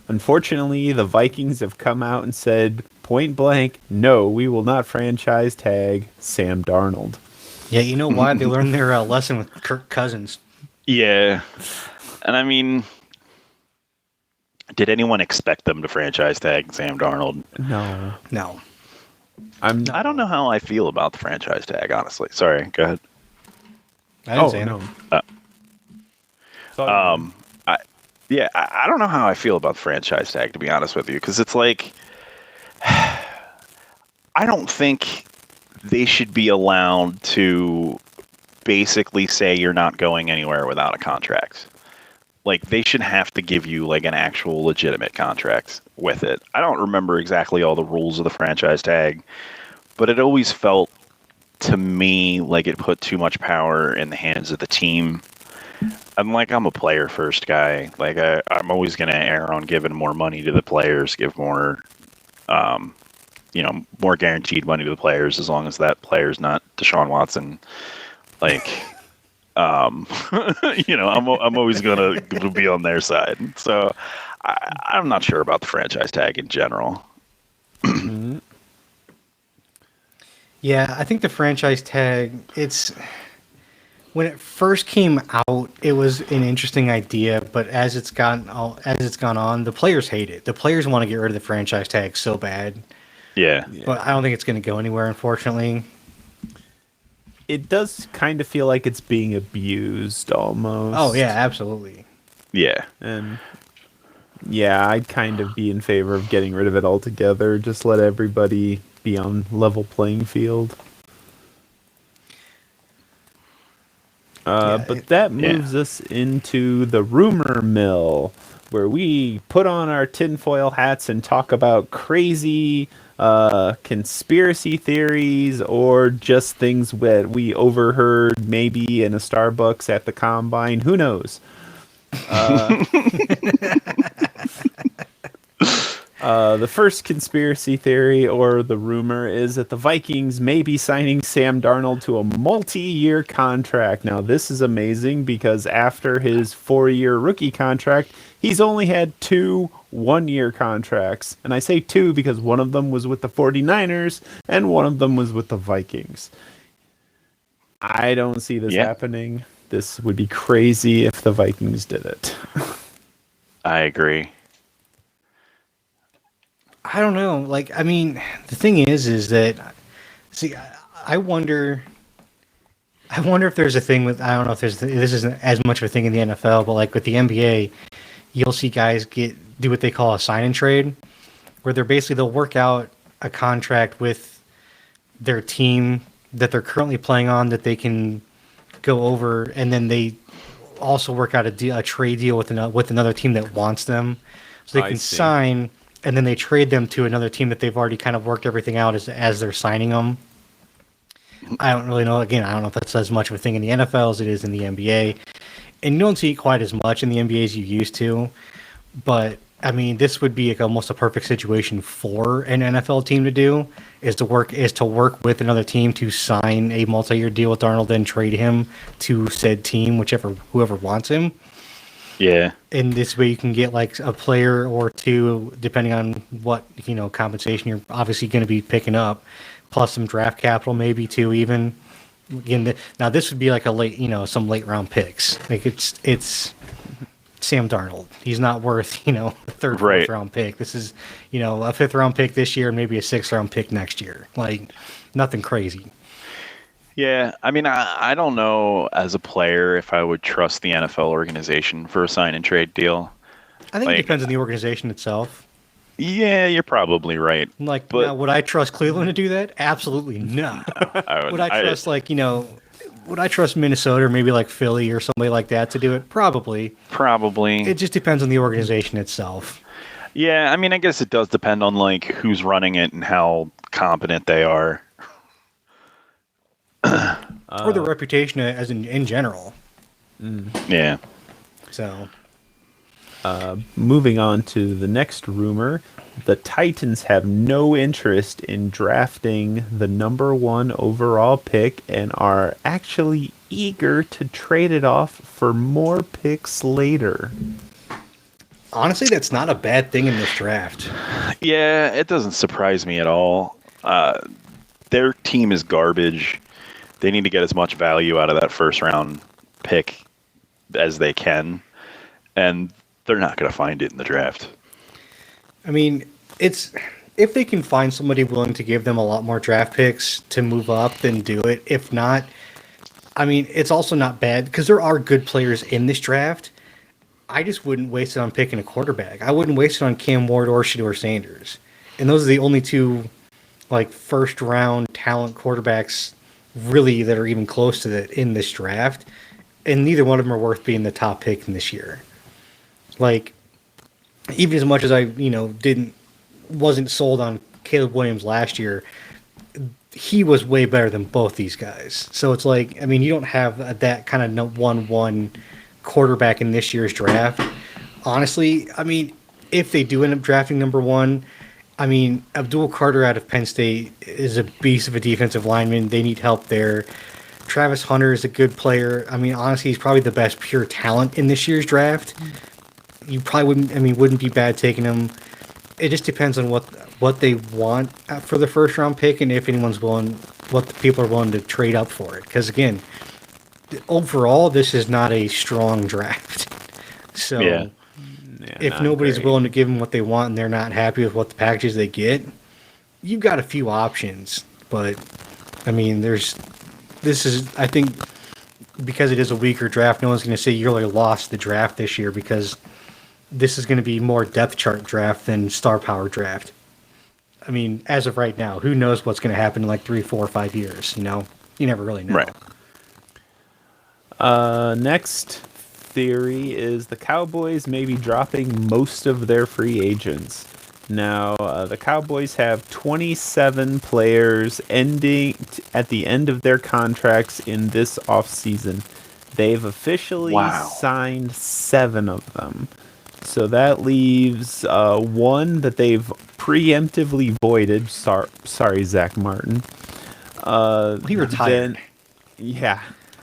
Unfortunately, the Vikings have come out and said point blank, no, we will not franchise tag Sam Darnold. Yeah, you know why? They learned their lesson with Kirk Cousins. Yeah. And I mean, did anyone expect them to franchise tag Sam Darnold? No. I don't know how I feel about the franchise tag, honestly. Sorry, go ahead. I didn't say anything. I don't know how I feel about the franchise tag, to be honest with you, because it's I don't think they should be allowed to basically say you're not going anywhere without a contract. They should have to give you an actual legitimate contract with it. I don't remember exactly all the rules of the franchise tag, but it always felt to me like it put too much power in the hands of the team. I'm a player first guy. I'm always going to err on giving more money to the players, give more, more guaranteed money to the players, as long as that player's not Deshaun Watson. I'm always going to be on their side. So I'm not sure about the franchise tag in general. Yeah, I think the franchise tag, when it first came out, it was an interesting idea, but as it's gone on, the players hate it. The players want to get rid of the franchise tag so bad. Yeah. But I don't think it's going to go anywhere, unfortunately. It does kind of feel like it's being abused almost. Oh, yeah, absolutely. Yeah. And yeah, I'd kind of be in favor of getting rid of it altogether. Just let everybody be on level playing field. But that moves us into the rumor mill, where we put on our tinfoil hats and talk about crazy conspiracy theories, or just things that we overheard maybe in a Starbucks at the Combine. Who knows? The first conspiracy theory, or the rumor, is that the Vikings may be signing Sam Darnold to a multi-year contract. Now, this is amazing because after his 4-year rookie contract, he's only had 2 one-year contracts. And I say 2 because one of them was with the 49ers and one of them was with the Vikings. I don't see this happening. This would be crazy if the Vikings did it. I agree. I don't know. The thing is that, see, I wonder if there's a thing with, I don't know if this isn't as much of a thing in the NFL, but with the NBA, you'll see guys do what they call a sign and trade, where they'll work out a contract with their team that they're currently playing on that they can go over, and then they also work out a trade deal with another team that wants them, so they can sign. And then they trade them to another team that they've already kind of worked everything out as they're signing them. I don't really know. Again, I don't know if that's as much of a thing in the NFL as it is in the NBA. And you don't see it quite as much in the NBA as you used to. But I mean, this would be like almost a perfect situation for an NFL team to do is to work with another team to sign a multi-year deal with Darnold, then trade him to said team, whoever wants him. Yeah. And this way you can get like a player or two, depending on what, compensation you're obviously going to be picking up, plus some draft capital maybe too, even. Again, now this would be like a late, some late round picks. Like it's Sam Darnold. He's not worth, a third, fourth round pick. This is, a fifth round pick this year, maybe a sixth round pick next year. Like nothing crazy. Yeah, I mean, I don't know as a player if I would trust the NFL organization for a sign and trade deal. I think it depends on the organization itself. Yeah, you're probably right. Like, now, would I trust Cleveland to do that? Absolutely not. Would I trust would I trust Minnesota or maybe like Philly or somebody like that to do it? Probably. It just depends on the organization itself. Yeah, I mean, I guess it does depend on like who's running it and how competent they are. Or their reputation as in general. Yeah. So, moving on to the next rumor, the Titans have no interest in drafting the number 1 overall pick and are actually eager to trade it off for more picks later. Honestly, that's not a bad thing in this draft. Yeah, it doesn't surprise me at all. Their team is garbage. They need to get as much value out of that first round pick as they can, and they're not going to find it in the draft. I mean, if they can find somebody willing to give them a lot more draft picks to move up, then do it. If not, I mean, it's also not bad because there are good players in this draft. I just wouldn't waste it on picking a quarterback. I wouldn't waste it on Cam Ward or Shedeur Sanders. And those are the only two, like, first round talent quarterbacks really that are even close to that in this draft. And neither one of them are worth being the top pick in this year. Like, even as much as I, wasn't sold on Caleb Williams last year, he was way better than both these guys. So it's like, I mean, you don't have that kind of 1-1 quarterback in this year's draft. Honestly, I mean, if they do end up drafting number 1, I mean, Abdul Carter out of Penn State is a beast of a defensive lineman. They need help there. Travis Hunter is a good player. I mean, honestly, he's probably the best pure talent in this year's draft. You probably wouldn't be bad taking him. It just depends on what they want for the first round pick and if anyone's willing, what the people are willing to trade up for it. Because again, overall, this is not a strong draft. So if nobody's willing to give them what they want and they're not happy with what the packages they get, you've got a few options. But I mean, I think because it is a weaker draft, no one's going to say you really lost the draft this year because this is going to be more depth chart draft than star power draft. I mean, as of right now, who knows what's going to happen in like 3, 4, 5 years? You never really know. Right. Next theory is the Cowboys may be dropping most of their free agents. Now, the Cowboys have 27 players ending at the end of their contracts in this offseason. They've officially signed 7 of them. So that leaves 1 that they've preemptively voided. Sorry, Zach Martin. He retired.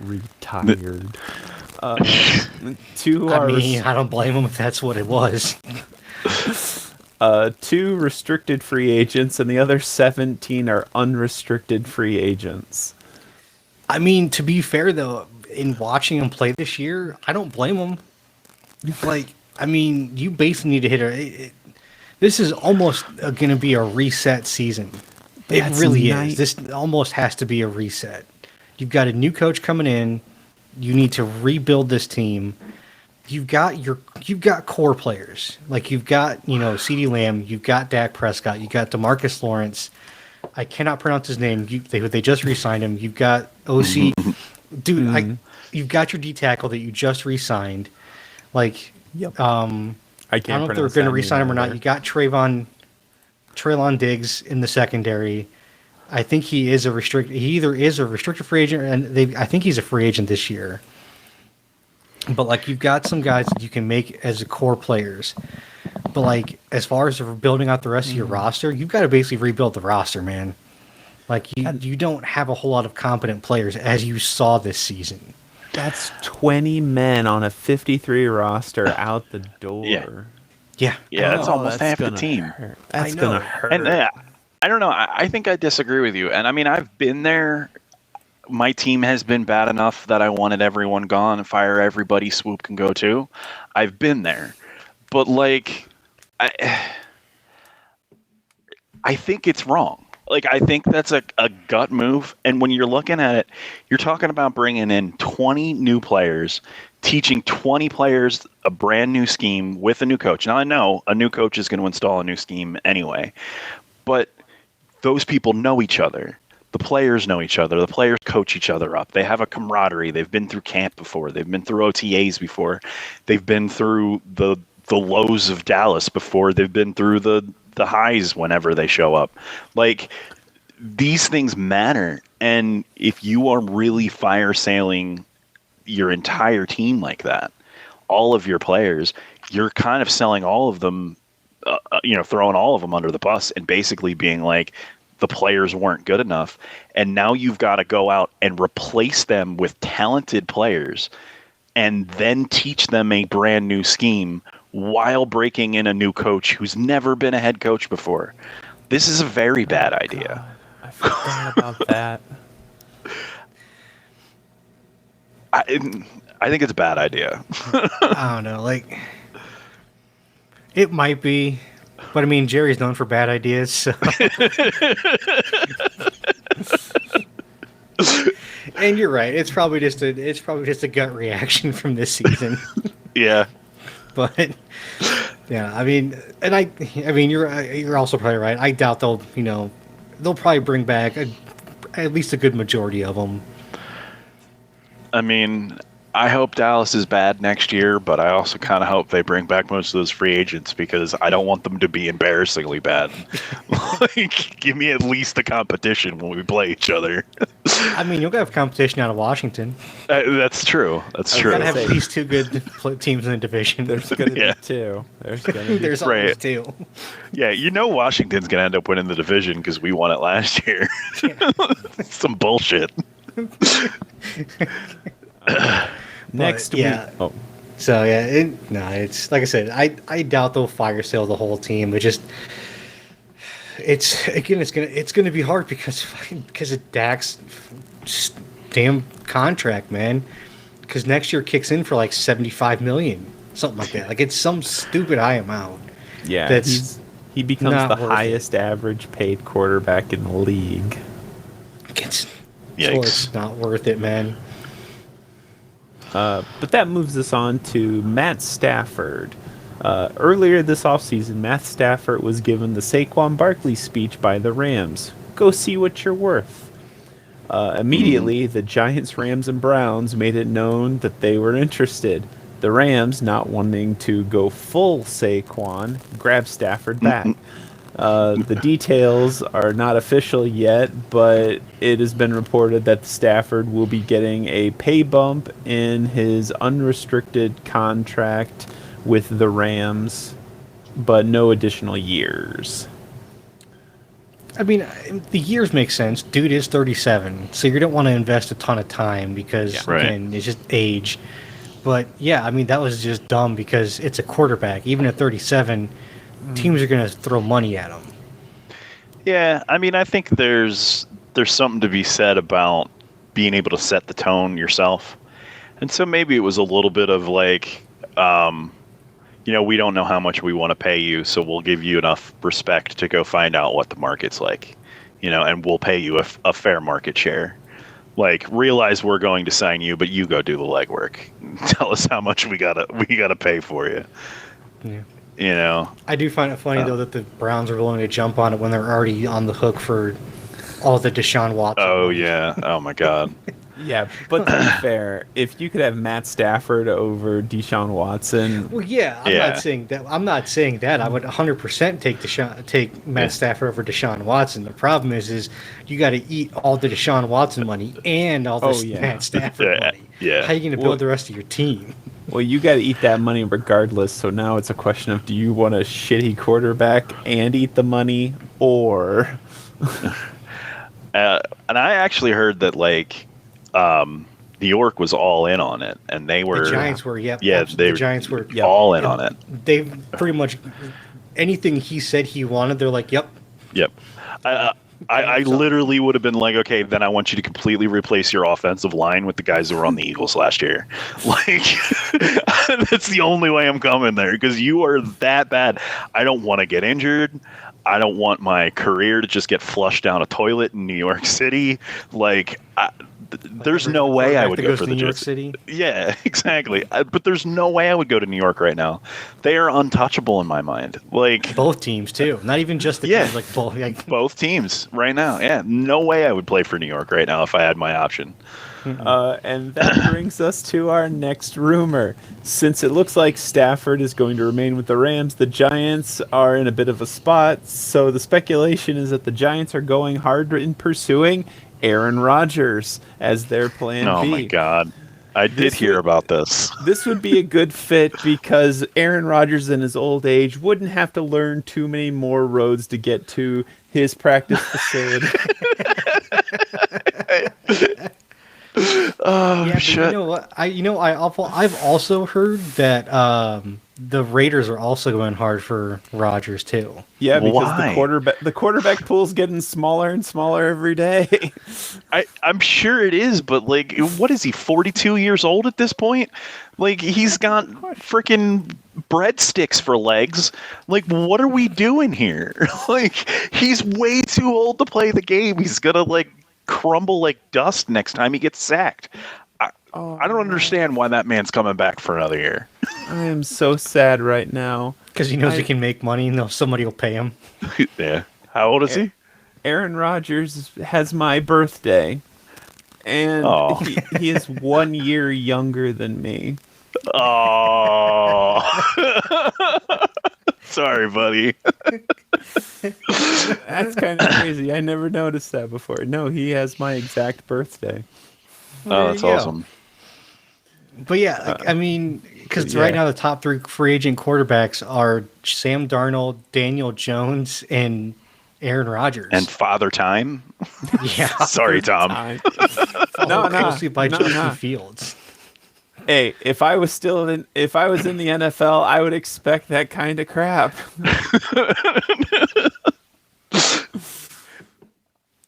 Retired. 2 are... I mean, I don't blame him if that's what it was. 2 restricted free agents, and the other 17 are unrestricted free agents. I mean, to be fair, though, in watching him play this year, I don't blame him. Like, I mean, you basically need to hit this is almost going to be a reset season. It really is. This almost has to be a reset. You've got a new coach coming in. You need to rebuild this team. You've got core players. Like you've got, CeeDee Lamb, you've got Dak Prescott, you've got DeMarcus Lawrence. I cannot pronounce his name. They just re-signed him. You've got OC. Dude, you've got your D tackle that you just re-signed. Like, yep. I don't know if they're going to re-sign him or not. You got Traylon Diggs in the secondary. I think he is he either is a restricted free agent, and I think he's a free agent this year. But like you've got some guys that you can make as core players. But like, as far as building out the rest of your roster, you've got to basically rebuild the roster, man. Like you don't have a whole lot of competent players as you saw this season. That's 20 men on a 53 roster out the door. Yeah. Yeah, that's almost half the gonna team. hurt. That's I know. gonna hurt. And I don't know. I think I disagree with you. And I mean, I've been there. My team has been bad enough that I wanted everyone gone and fire everybody. Swoop can go too. I've been there, but like, I think it's wrong. Like, I think that's a gut move. And when you're looking at it, you're talking about bringing in 20 new players, teaching 20 players a brand new scheme with a new coach. Now, I know a new coach is going to install a new scheme anyway, but those people know each other. The players know each other. The players coach each other up. They have a camaraderie. They've been through camp before. They've been through OTAs before. They've been through the lows of Dallas before. They've been through the highs whenever they show up. Like, these things matter. And if you are really fire sailing your entire team like that, all of your players, you're kind of selling all of them, throwing all of them under the bus and basically being like, the players weren't good enough. And now you've got to go out and replace them with talented players and then teach them a brand new scheme while breaking in a new coach who's never been a head coach before. This is a very bad idea. God, I forgot about that. I think it's a bad idea. I don't know. Like, it might be, but I mean, Jerry's known for bad ideas, so. And you're right. It's probably just a gut reaction from this season. Yeah. But yeah, I mean, you're also probably right. I doubt they'll probably bring back at least a good majority of them. I mean, I hope Dallas is bad next year, but I also kind of hope they bring back most of those free agents because I don't want them to be embarrassingly bad. Like, give me at least the competition when we play each other. I mean, you'll have competition out of Washington. That's true. That's true. You've got to have at least two good teams in the division. There's going to be two. There's always two. Yeah, Washington's going to end up winning the division because we won it last year. Yeah. Some bullshit. Next week. Oh. So yeah, it's like I said. I doubt they'll fire sale the whole team. It's gonna be hard because of Dak's damn contract, man. Because next year kicks in for like $75 million, something like that. Like, it's some stupid high amount. Yeah, he becomes the highest average paid quarterback in the league. It's not worth it, man. But that moves us on to Matt Stafford. Earlier this offseason, Matt Stafford was given the Saquon Barkley speech by the Rams. Go see what you're worth. Immediately, the Giants, Rams, and Browns made it known that they were interested. The Rams, not wanting to go full Saquon, grabbed Stafford back. The details are not official yet, but it has been reported that Stafford will be getting a pay bump in his unrestricted contract with the Rams, but no additional years. I mean, the years make sense. Dude is 37, so you don't want to invest a ton of time because, again, it's just age. But, yeah, I mean, that was just dumb because it's a quarterback. Even at 37, teams are going to throw money at him. Yeah, I mean, I think there's something to be said about being able to set the tone yourself. And so maybe it was a little bit of like, we don't know how much we want to pay you, so we'll give you enough respect to go find out what the market's like, and we'll pay you a fair market share. Like, realize we're going to sign you, but you go do the legwork. Tell us how much we gotta pay for you. Yeah. I do find it funny though that the Browns are willing to jump on it when they're already on the hook for all the Deshaun Watson. Oh yeah. Oh my God. Yeah, but to be fair, if you could have Matt Stafford over Deshaun Watson, well, yeah, I'm not saying that. I would 100% take Matt Stafford over Deshaun Watson. The problem is you got to eat all the Deshaun Watson money and all this Matt Stafford money. Yeah. How are you going to build the rest of your team? Well, you got to eat that money regardless. So now it's a question of, do you want a shitty quarterback and eat the money, or? And I actually heard that New York was all in on it, and they were. The Giants were, the Giants were all in on it. They pretty much anything he said he wanted, they're like, yep. Yep. I literally would have been like, okay, then I want you to completely replace your offensive line with the guys who were on the Eagles last year. Like, that's the only way I'm coming there, because you are that bad. I don't want to get injured. I don't want my career to just get flushed down a toilet in New York City. Like, there's no way I would go for the New York Jets. City. Yeah, exactly. But there's no way I would go to New York right now. They are untouchable in my mind. Like, both teams too. Not even just the teams, like both. Like, both teams right now. Yeah, no way I would play for New York right now if I had my option. And that brings us to our next rumor. Since it looks like Stafford is going to remain with the Rams, the Giants are in a bit of a spot. So the speculation is that the Giants are going hard in pursuing Aaron Rodgers as their plan B. Oh my God. I did hear about this. This would be a good fit because Aaron Rodgers in his old age wouldn't have to learn too many more roads to get to his practice facility. Oh, yeah, shit. but you know what? I've also heard that the Raiders are also going hard for Rodgers too. Yeah, because Why? the quarterback pool's getting smaller and smaller every day. I'm sure it is, but like, what is he, 42 years old at this point? Like, he's got freaking breadsticks for legs. Like, what are we doing here? Like, he's way too old to play the game. He's gonna like crumble like dust next time he gets sacked. I don't understand why that man's coming back for another year. I am so sad right now. Because he knows he can make money and somebody will pay him. Yeah. How old is he? Aaron Rodgers has my birthday, and he is 1 year younger than me. Oh. Sorry, buddy. That's kind of crazy. I never noticed that before. No, he has my exact birthday. Oh, that's awesome. But yeah, I mean, because right now the top three free agent quarterbacks are Sam Darnold, Daniel Jones, and Aaron Rodgers. And Father Time? Yeah. Sorry, Tom. Closely by Justin Fields. Hey, if I was in the NFL, I would expect that kind of crap.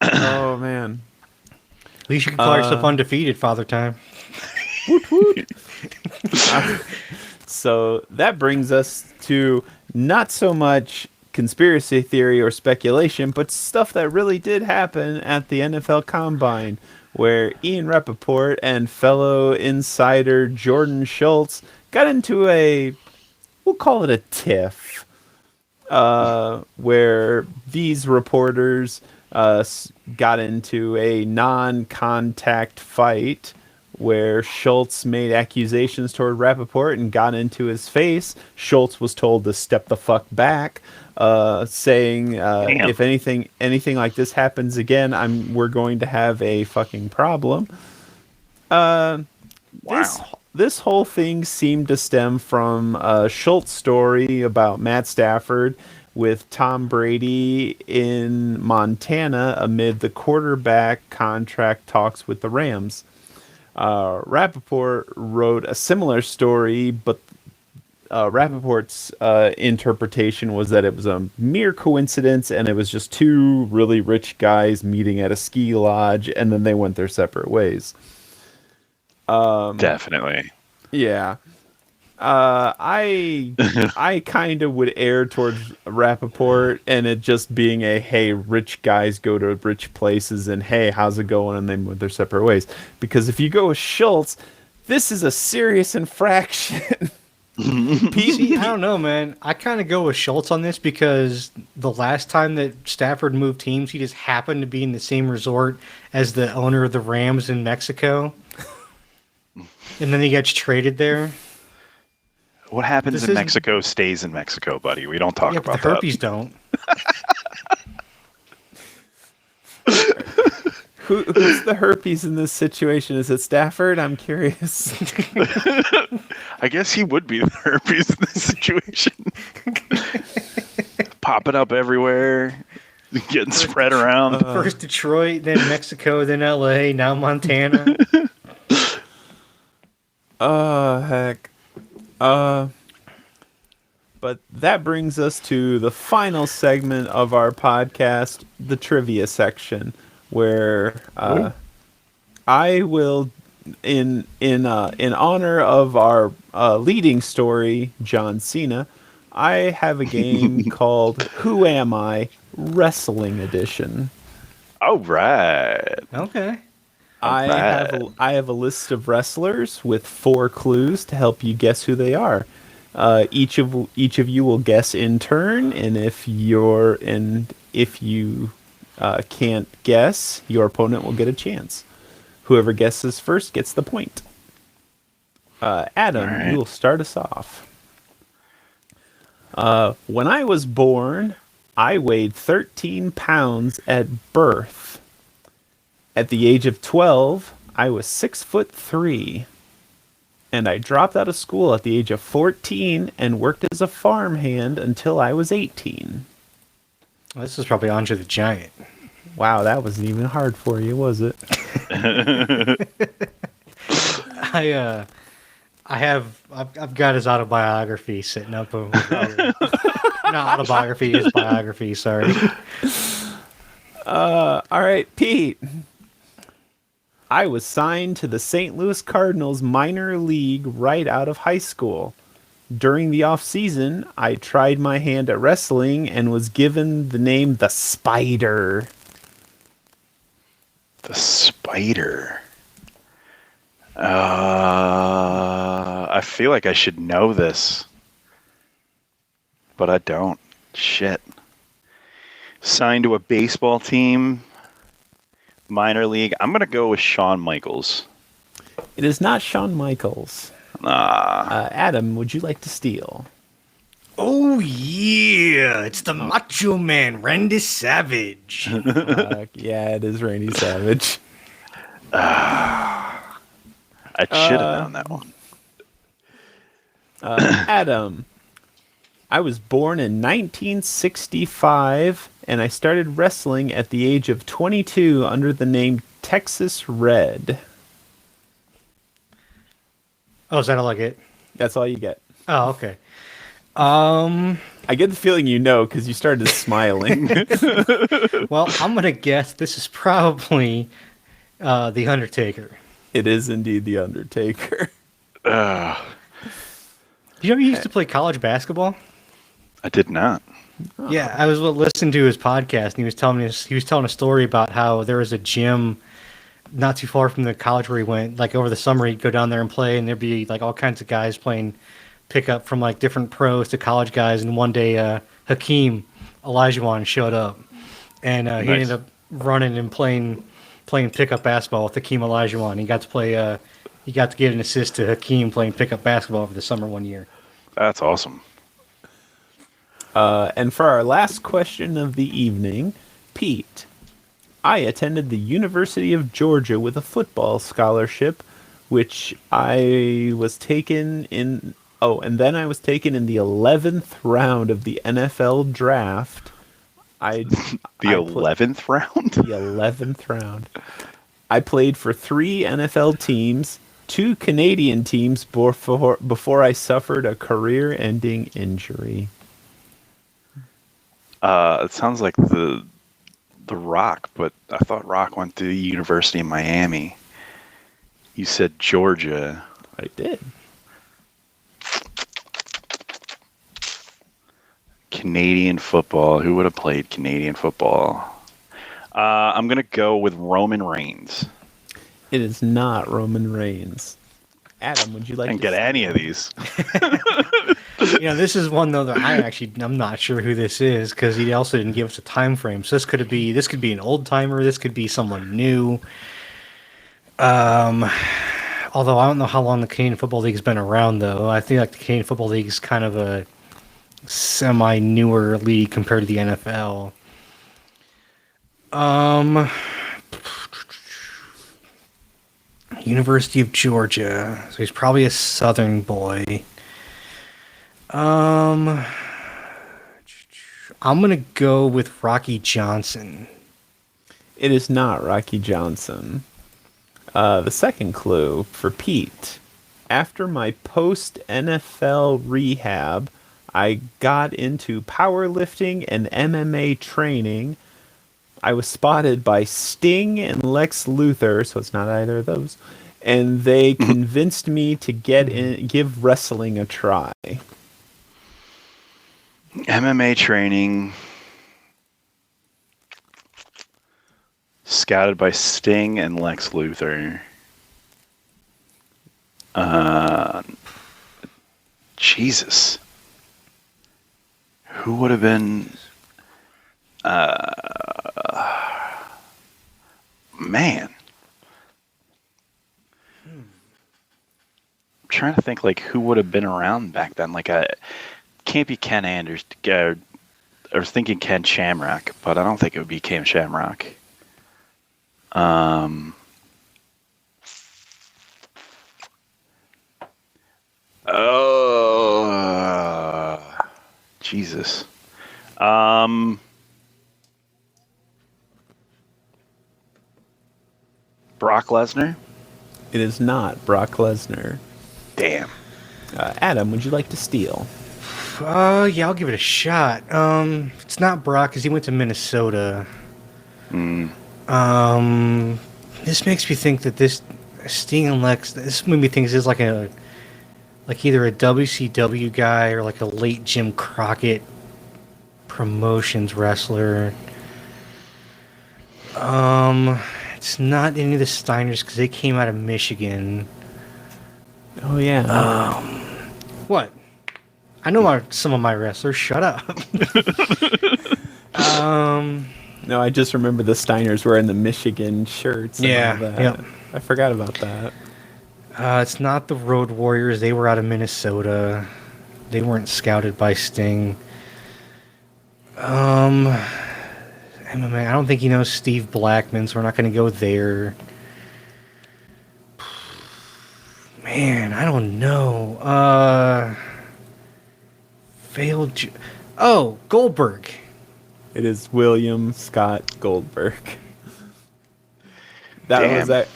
Oh man. At least you can call yourself undefeated, Father Time. Woot woot. So that brings us to not so much conspiracy theory or speculation, but stuff that really did happen at the NFL Combine, where Ian Rappaport and fellow insider Jordan Schultz got into we'll call it a tiff, where these reporters got into a non-contact fight where Schultz made accusations toward Rappaport and got into his face. Schultz was told to step the fuck back, saying if anything like this happens again, we're going to have a fucking problem. Wow. This whole thing seemed to stem from a Schultz story about Matt Stafford with Tom Brady in Montana amid the quarterback contract talks with the Rams. Rappaport wrote a similar story, but Rappaport's interpretation was that it was a mere coincidence and it was just two really rich guys meeting at a ski lodge and then they went their separate ways. Definitely. Yeah. I kind of would err towards Rappaport and it just being hey, rich guys go to rich places and hey, how's it going? And they went their separate ways. Because if you go with Schultz, this is a serious infraction. See, I don't know, man. I kind of go with Schultz on this because the last time that Stafford moved teams, he just happened to be in the same resort as the owner of the Rams in Mexico. And then he gets traded there. What happens in Mexico stays in Mexico, buddy. We don't talk about the herpes don't. Who's the herpes in this situation? Is it Stafford? I'm curious. I guess he would be the herpes in this situation. Popping up everywhere, getting spread around. First Detroit, then Mexico, then LA, now Montana. Heck. But that brings us to the final segment of our podcast, the trivia section, where I will, in honor of our leading story, John Cena, I have a game called Who Am I? Wrestling Edition. All right. Okay. I have a list of wrestlers with 4 clues to help you guess who they are. Each of you will guess in turn, and if you can't guess, your opponent will get a chance. Whoever guesses first gets the point. Adam, right. you will start us off. When I was born, I weighed 13 pounds at birth. At the age of 12, I was 6'3", and I dropped out of school at the age of 14 and worked as a farmhand until I was 18. Well, this is probably Andre the Giant. Wow, that wasn't even hard for you, was it? I've got his autobiography sitting up over there. Not autobiography, his biography, sorry. All right, Pete. I was signed to the St. Louis Cardinals minor league right out of high school. During the off-season, I tried my hand at wrestling and was given the name The Spider. The Spider. I feel like I should know this, but I don't. Shit. Signed to a baseball team, minor league. I'm going to go with Shawn Michaels. It is not Shawn Michaels. Adam, would you like to steal? Oh, yeah. It's the Macho Man, Randy Savage. Yeah, it is Randy Savage. I should have known that one. Adam, I was born in 1965, and I started wrestling at the age of 22 under the name Texas Red. Oh, is that all I get? That's all you get. Oh, okay. I get the feeling you know because you started smiling. Well, I'm going to guess this is probably The Undertaker. It is indeed The Undertaker. Did you know he used to play college basketball? I did not. Yeah, I was listening to his podcast, and he was telling a story about how there was a gym not too far from the college where he went. Like over the summer, he'd go down there and play, and there'd be like all kinds of guys playing pickup from like different pros to college guys. And one day, Hakeem Olajuwon showed up, and he Nice. ended up running and playing pickup basketball with Hakeem Olajuwon. He got to play. He got to give an assist to Hakeem playing pickup basketball over the summer one year. That's awesome. And for our last question of the evening, Pete, I attended the University of Georgia with a football scholarship, which I was taken in. Oh, and then I was taken in the 11th round of the NFL draft. The 11th round? The 11th round. I played for 3 NFL teams, 2 Canadian teams before I suffered a career-ending injury. It sounds like the Rock, but I thought Rock went to the University of Miami. You said Georgia. I did. Canadian football. Who would have played Canadian football? I'm going to go with Roman Reigns. It is not Roman Reigns. Adam, would you like I to didn't get any of these. This is one though that I'm not sure who this is because he also didn't give us a time frame. So this could be an old timer. This could be someone new. Although I don't know how long the Canadian Football League's been around, though. I think like the Canadian Football League is kind of a semi-newer league compared to the NFL. University of Georgia. So he's probably a Southern boy. I'm gonna go with Rocky Johnson. It is not Rocky Johnson. The second clue for Pete. After my post-NFL rehab, I got into powerlifting and MMA training. I was spotted by Sting and Lex Luthor, so it's not either of those. And they convinced me to give wrestling a try. MMA training. Scouted by Sting and Lex Luthor. Jesus. Who would have been... man. I'm trying to think, like, who would have been around back then. Like, can't be Ken Anders. I was thinking Ken Shamrock, but I don't think it would be Ken Shamrock. Jesus. Brock Lesnar? It is not Brock Lesnar. Damn. Adam, would you like to steal? Yeah, I'll give it a shot. It's not Brock because he went to Minnesota. This makes me think that this Sting and Lex. This made me think this is like either a WCW guy or like a late Jim Crockett promotions wrestler. It's not any of the Steiners because they came out of Michigan. Oh yeah. What? I know some of my wrestlers. Shut up. No, I just remember the Steiners wearing the Michigan shirts. And Yeah, all that. yep. I forgot about that. It's not the Road Warriors. They were out of Minnesota. They weren't scouted by Sting. MMA. I don't think he knows Steve Blackman, so we're not going to go there. Man, I don't know. Goldberg. It is William Scott Goldberg. Damn.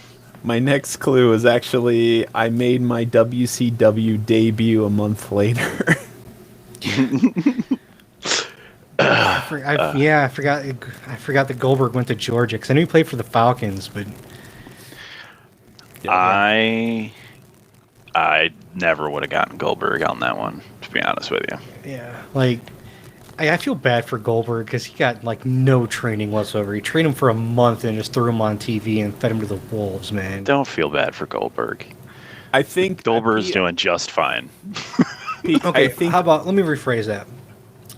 My next clue was actually I made my WCW debut a month later. I forgot that Goldberg went to Georgia because I knew he played for the Falcons, but I never would have gotten Goldberg on that one, to be honest with you. yeah, like I feel bad for Goldberg because he got like no training whatsoever. He trained him for a month and just threw him on TV and fed him to the wolves, man. Don't feel bad for Goldberg. I think Goldberg's doing just fine. Okay, how about let me rephrase that.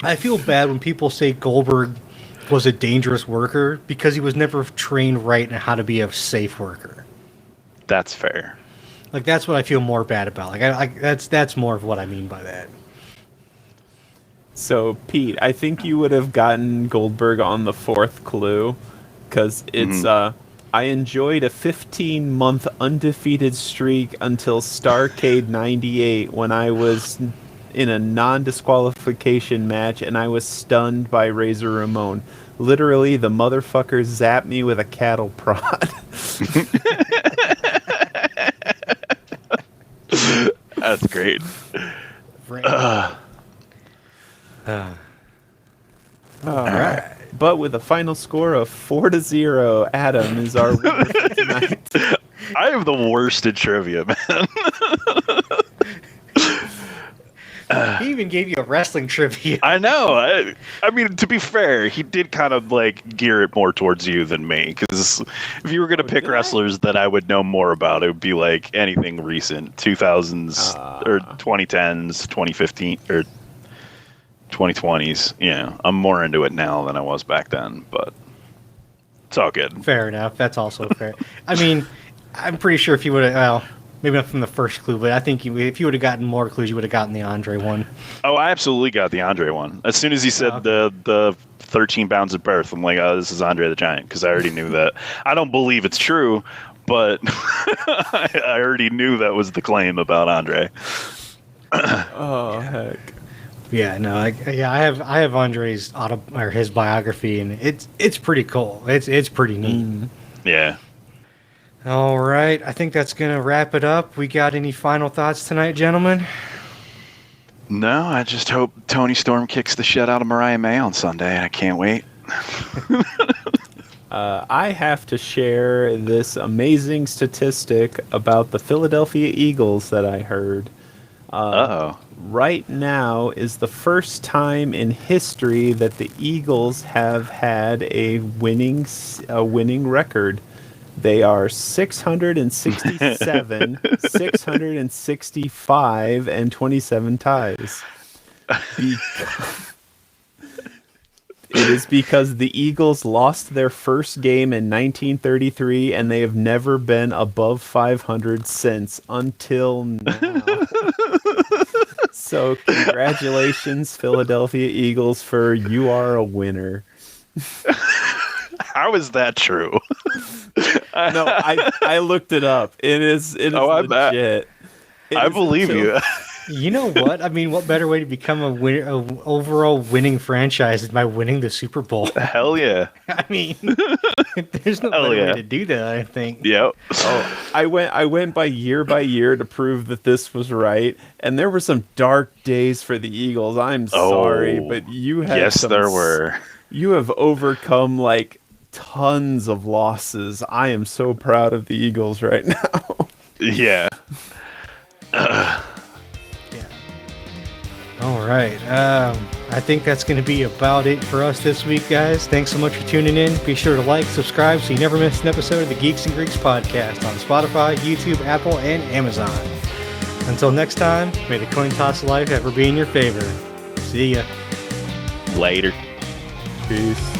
I feel bad when people say Goldberg was a dangerous worker because he was never trained right in how to be a safe worker. That's fair. Like that's what I feel more bad about. Like that's more of what I mean by that. So, Pete, I think you would have gotten Goldberg on the fourth clue because it's I enjoyed a 15-month undefeated streak until Starrcade 98 when I was in a non-disqualification match and I was stunned by Razor Ramon. Literally, the motherfucker zapped me with a cattle prod. That's great. All right. But with a final score of 4-0, Adam is our winner for tonight. I am the worst at trivia, man. He even gave you a wrestling trivia. I know. I mean, to be fair, he did kind of like gear it more towards you than me. Because if you were going to pick wrestlers that I would know more about, it would be like anything recent, 2000s or 2010s, 2015 or 2020s. Yeah, I'm more into it now than I was back then, but it's all good. Fair enough. That's also fair. I mean, I'm pretty sure if you would have, well, maybe not from the first clue, but I think if you would have gotten more clues, you would have gotten the Andre one. Oh, I absolutely got the Andre one. As soon as he said the 13 pounds at birth, I'm like, oh, this is Andre the Giant, because I already knew that. I don't believe it's true, but I already knew that was the claim about Andre. Oh heck. Yeah, no, I have Andre's his biography, and it's pretty cool. It's pretty neat. Yeah. All right, I think that's gonna wrap it up. We got any final thoughts tonight, gentlemen? No, I just hope Tony Storm kicks the shit out of Mariah May on Sunday. I can't wait. I have to share this amazing statistic about the Philadelphia Eagles that I heard. Right now is the first time in history that the Eagles have had a winning record. They are 667, 665, and 27 ties. It is because the Eagles lost their first game in 1933, and they have never been above 500 since, until now. So congratulations, Philadelphia Eagles, for you are a winner. How is that true? No, I looked it up. It is I bet. legit. I believe you. You know what? I mean, what better way to become a overall winning franchise than by winning the Super Bowl? Hell yeah. I mean, there's no better way to do that, I think. Yep. Oh, I went by year to prove that this was right, and there were some dark days for the Eagles. I'm sorry, but you had there were. You have overcome like tons of losses. I am so proud of the Eagles right now. Yeah. All right. I think that's going to be about it for us this week, guys. Thanks so much for tuning in. Be sure to like, subscribe so you never miss an episode of the Geeks and Greeks podcast on Spotify, YouTube, Apple, and Amazon. Until next time, may the coin toss life ever be in your favor. See ya. Later. Peace.